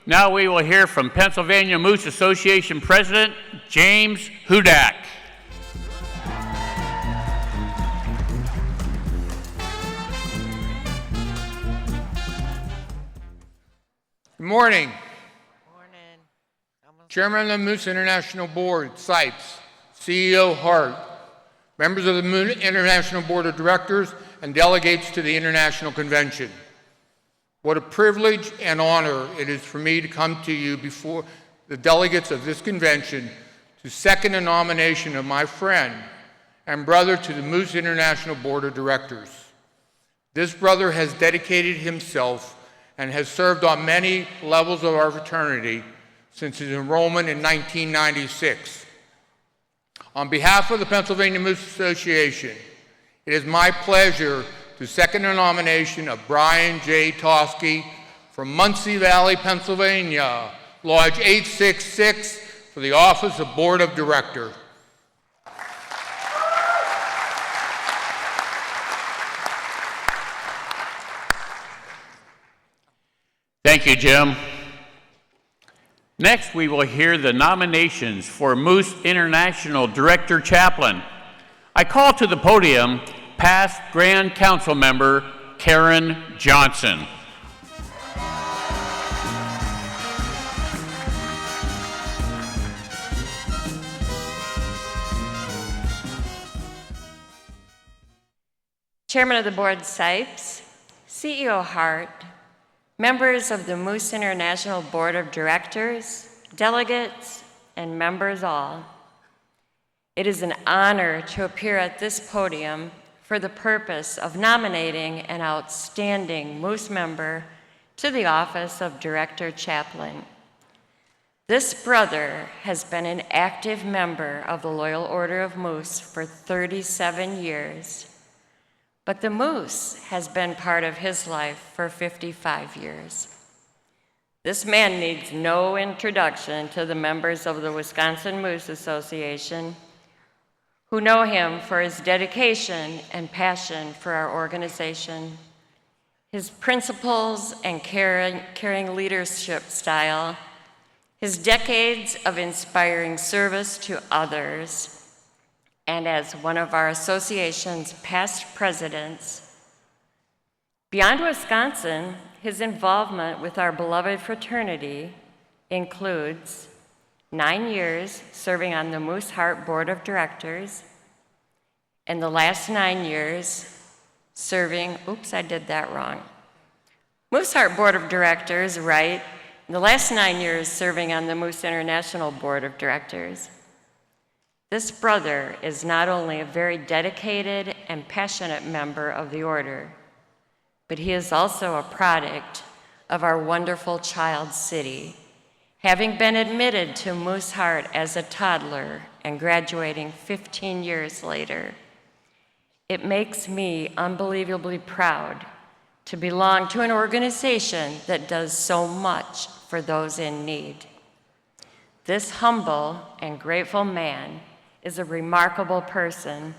Now we will hear from Pennsylvania Moose Association President James Hudak. Good morning. Chairman of the Moose International Board, Sipes, CEO Hart, members of the Moose International Board of Directors, and delegates to the International Convention. What a privilege and honor it is for me to come to you before the delegates of this convention to second a nomination of my friend and brother to the Moose International Board of Directors. This brother has dedicated himself and has served on many levels of our fraternity since his enrollment in 1996. On behalf of the Pennsylvania Moose Association, it is my pleasure to second the nomination of Brian J. Toski from Muncie Valley, Pennsylvania, Lodge 866, for the office of Board of Director. Thank you, Jim. Next, we will hear the nominations for Moose International Director Chaplain. I call to the podium past Grand Council member Karen Johnson. Chairman of the Board Sipes, CEO Hart, members of the Moose International Board of Directors, delegates, and members all. It is an honor to appear at this podium for the purpose of nominating an outstanding Moose member to the office of Director Chaplain. This brother has been an active member of the Loyal Order of Moose for 37 years, but the Moose has been part of his life for 55 years. This man needs no introduction to the members of the Wisconsin Moose Association, who know him for his dedication and passion for our organization, his principles and caring leadership style, his decades of inspiring service to others, and as one of our association's past presidents. Beyond Wisconsin, his involvement with our beloved fraternity includes 9 years serving on the Moose Heart Board of Directors, and the last 9 years serving, oops, I did that wrong. Moose Heart Board of Directors, right? The last 9 years serving on the Moose International Board of Directors. This brother is not only a very dedicated and passionate member of the order, but he is also a product of our wonderful child city, having been admitted to Moose Heart as a toddler and graduating 15 years later. It makes me unbelievably proud to belong to an organization that does so much for those in need. This humble and grateful man is a remarkable person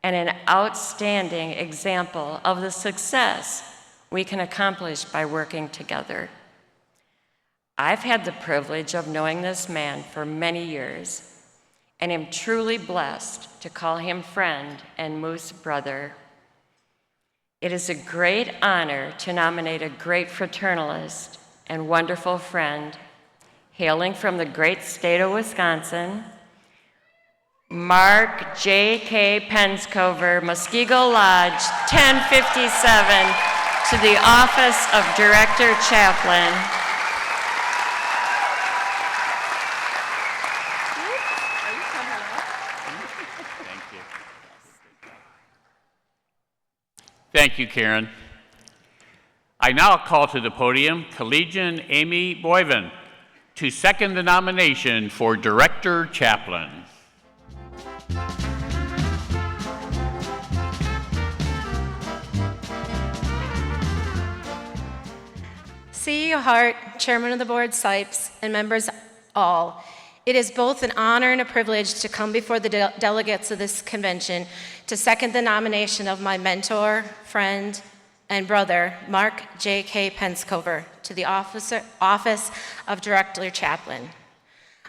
and an outstanding example of the success we can accomplish by working together. I've had the privilege of knowing this man for many years and am truly blessed to call him friend and Moose brother. It is a great honor to nominate a great fraternalist and wonderful friend, hailing from the great state of Wisconsin, Mark J.K. Penscover, Muskego Lodge, 1057, to the office of Director Chaplain. Thank you, Karen. I now call to the podium Collegian Amy Boyven to second the nomination for Director Chaplain. CEO Hart, Chairman of the Board Sipes, and members all, it is both an honor and a privilege to come before the delegates of this convention to second the nomination of my mentor, friend, and brother, Mark J.K. Penscover, to the office of Director Chaplain.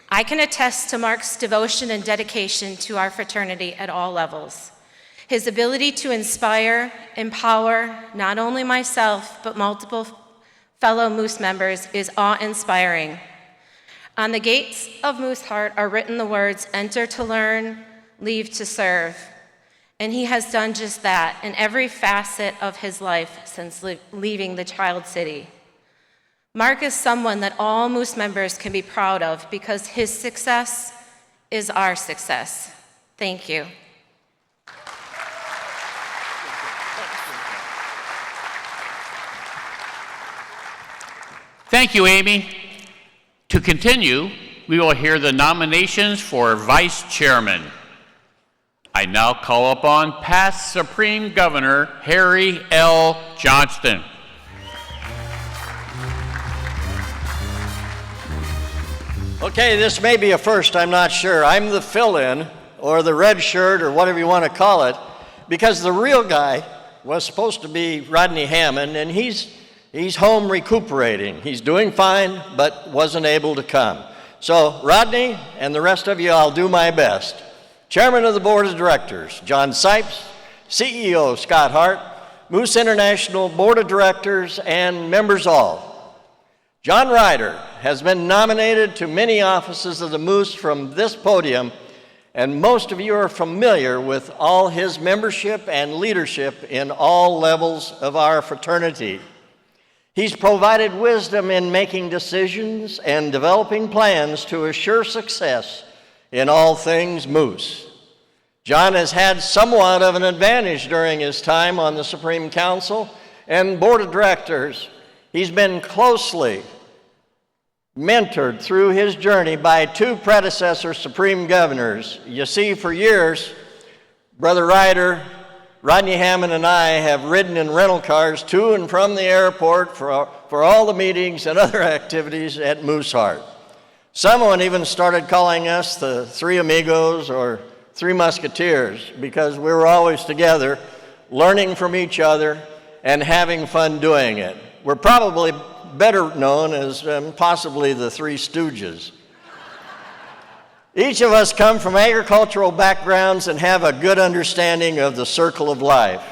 I can attest to Mark's devotion and dedication to our fraternity at all levels. His ability to inspire, empower not only myself, but multiple fellow Moose members is awe-inspiring. On the gates of Moose Heart are written the words, "Enter to learn, leave to serve." And he has done just that in every facet of his life since leaving the child city. Mark is someone that all Moose members can be proud of because his success is our success. Thank you. Thank you, Amy. To continue, we will hear the nominations for Vice Chairman. I now call upon past Supreme Governor Harry L. Johnston. Okay, this may be a first, I'm not sure. I'm the fill-in, or the red shirt, or whatever you want to call it, because the real guy was supposed to be Rodney Hammond, and he's home recuperating. He's doing fine, but wasn't able to come. So, Rodney and the rest of you, I'll do my best. Chairman of the Board of Directors, John Sipes, CEO, Scott Hart, Moose International Board of Directors, and members all. John Ryder has been nominated to many offices of the Moose from this podium and most of you are familiar with all his membership and leadership in all levels of our fraternity. He's provided wisdom in making decisions and developing plans to assure success in all things Moose. John has had somewhat of an advantage during his time on the Supreme Council and Board of Directors. He's been closely mentored through his journey by two predecessor Supreme Governors. You see, for years, Brother Ryder, Rodney Hammond, and I have ridden in rental cars to and from the airport for all the meetings and other activities at Mooseheart. Someone even started calling us the Three Amigos or Three Musketeers because we were always together, learning from each other and having fun doing it. We're probably better known as possibly the Three Stooges. Each of us come from agricultural backgrounds and have a good understanding of the circle of life.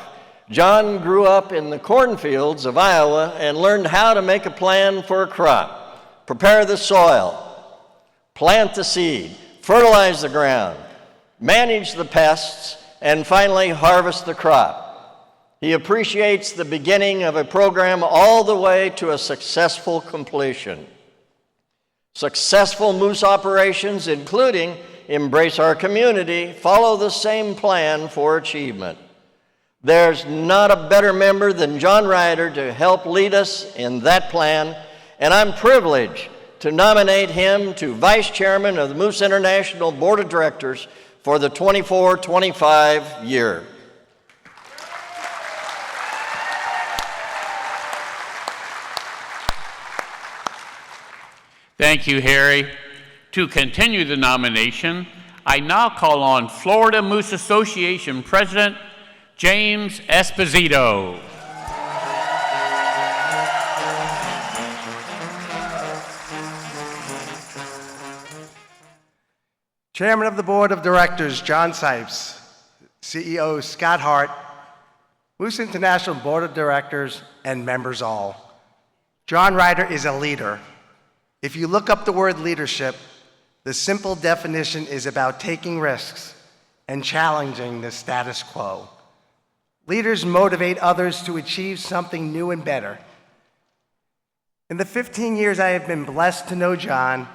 John grew up in the cornfields of Iowa and learned how to make a plan for a crop, prepare the soil, plant the seed, fertilize the ground, manage the pests, and finally harvest the crop. He appreciates the beginning of a program all the way to a successful completion. Successful moose operations, including Embrace Our Community, follow the same plan for achievement. There's not a better member than John Ryder to help lead us in that plan, and I'm privileged to nominate him to Vice Chairman of the Moose International Board of Directors for the 24-25 year. Thank you, Harry. To continue the nomination, I now call on Florida Moose Association President James Esposito. Chairman of the Board of Directors, John Sipes. CEO, Scott Hart. Moose International Board of Directors and members all. John Ryder is a leader. If you look up the word leadership, the simple definition is about taking risks and challenging the status quo. Leaders motivate others to achieve something new and better. In the 15 years I have been blessed to know John,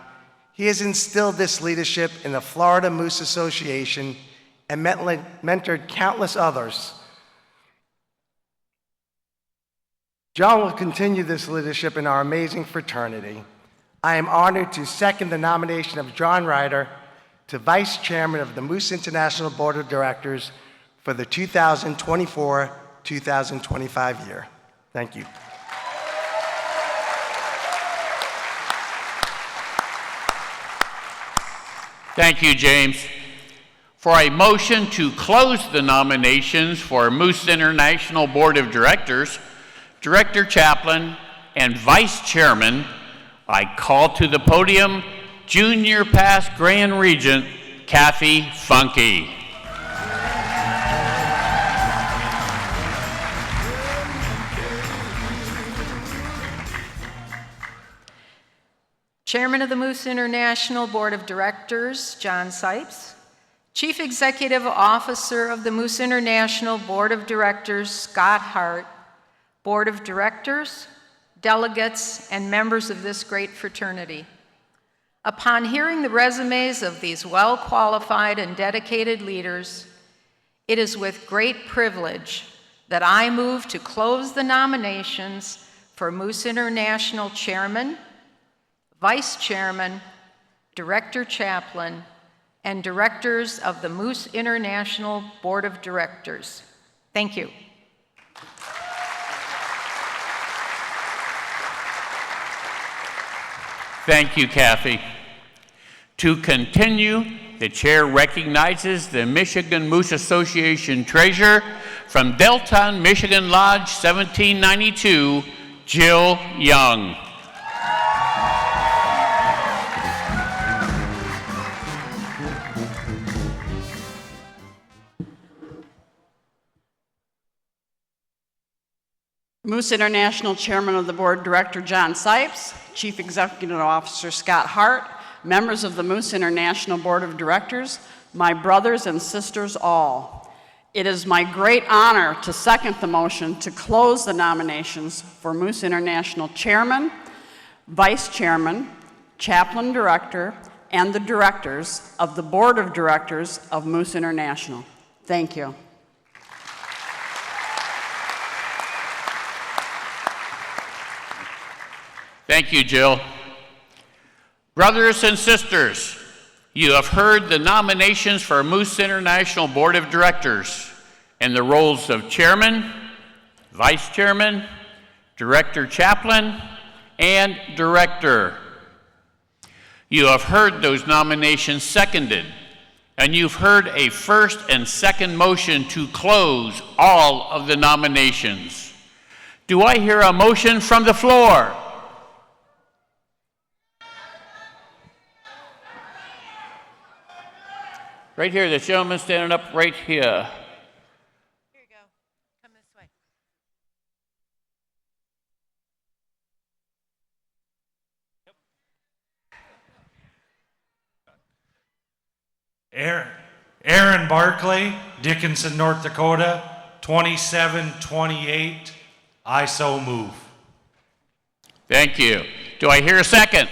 he has instilled this leadership in the Florida Moose Association and mentored countless others. John will continue this leadership in our amazing fraternity. I am honored to second the nomination of John Ryder to Vice Chairman of the Moose International Board of Directors for the 2024-2025 year. Thank you. Thank you, James. For a motion to close the nominations for Moose International Board of Directors, Director Chaplain, and Vice Chairman, I call to the podium Junior Past Grand Regent Kathy Funke. Chairman of the Moose International Board of Directors, John Sipes. Chief Executive Officer of the Moose International Board of Directors, Scott Hart. Board of Directors, delegates, and members of this great fraternity. Upon hearing the resumes of these well-qualified and dedicated leaders, it is with great privilege that I move to close the nominations for Moose International Chairman, Vice Chairman, Director Chaplain, and Directors of the Moose International Board of Directors. Thank you. Thank you, Kathy. To continue, the chair recognizes the Michigan Moose Association Treasurer from Delton, Michigan Lodge, 1792, Jill Young. Moose International Chairman of the Board Director John Sipes, Chief Executive Officer Scott Hart, members of the Moose International Board of Directors, my brothers and sisters all. It is my great honor to second the motion to close the nominations for Moose International Chairman, Vice Chairman, Chaplain Director, and the directors of the Board of Directors of Moose International. Thank you. Thank you, Jill. Brothers and sisters, you have heard the nominations for Moose International Board of Directors and the roles of Chairman, Vice Chairman, Director Chaplain, and Director. You have heard those nominations seconded, and you've heard a first and second motion to close all of the nominations. Do I hear a motion from the floor? Right here, this gentleman standing up right here. Here you go. Come this way. Aaron Barclay, Dickinson, North Dakota, 2728. I so move. Thank you. Do I hear a second?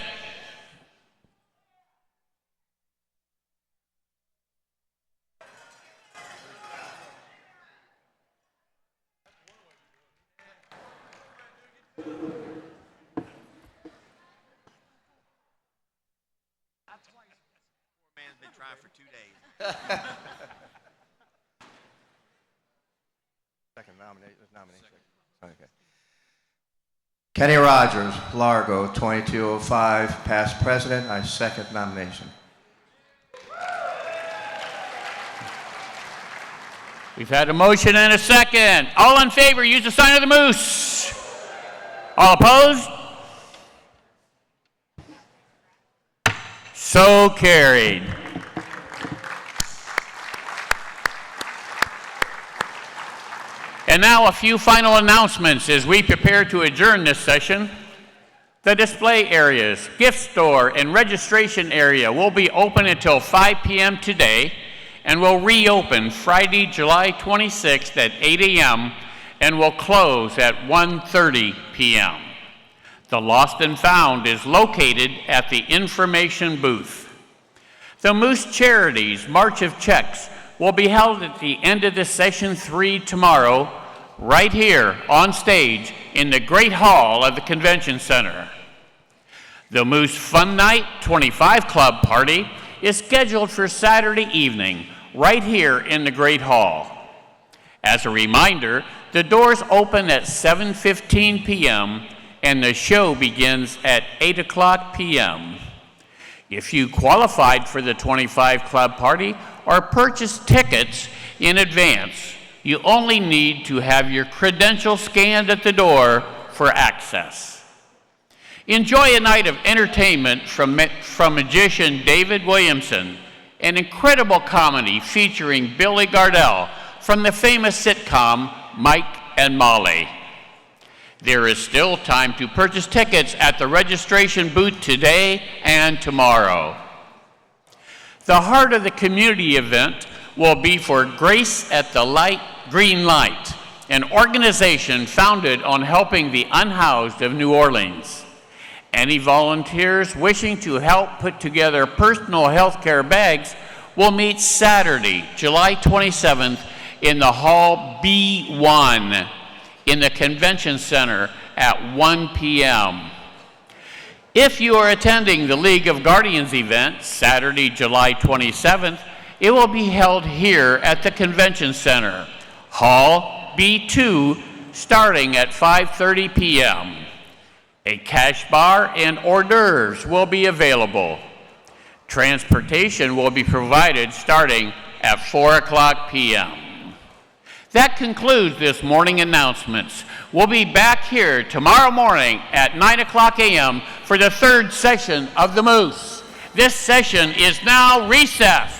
Second nomination. Okay. Kenny Rogers, Largo, 2205, past president. I second nomination. We've had a motion and a second. All in favor, use the sign of the moose. All opposed? So carried. And now a few final announcements as we prepare to adjourn this session. The display areas, gift store, and registration area will be open until 5 p.m. today and will reopen Friday, July 26th at 8 a.m. and will close at 1:30 p.m. The Lost and Found is located at the information booth. The Moose Charities March of Checks will be held at the end of the session 3 tomorrow, right here on stage in the Great Hall of the Convention Center. The Moose Fun Night 25 Club Party is scheduled for Saturday evening, right here in the Great Hall. As a reminder, the doors open at 7:15 p.m. and the show begins at 8 o'clock p.m. If you qualified for the 25 Club Party or purchased tickets in advance, you only need to have your credentials scanned at the door for access. Enjoy a night of entertainment from magician David Williamson, an incredible comedy featuring Billy Gardell from the famous sitcom Mike and Molly. There is still time to purchase tickets at the registration booth today and tomorrow. The Heart of the Community event will be for Grace at the Green Light, an organization founded on helping the unhoused of New Orleans. Any volunteers wishing to help put together personal health care bags will meet Saturday, July 27th in the Hall B1 in the Convention Center at 1 p.m. If you are attending the League of Guardians event, Saturday, July 27th, it will be held here at the Convention Center, Hall B2, starting at 5:30 p.m. A cash bar and hors d'oeuvres will be available. Transportation will be provided starting at 4 o'clock p.m. That concludes this morning announcements. We'll be back here tomorrow morning at 9 o'clock a.m. for the third session of the Moose. This session is now recessed.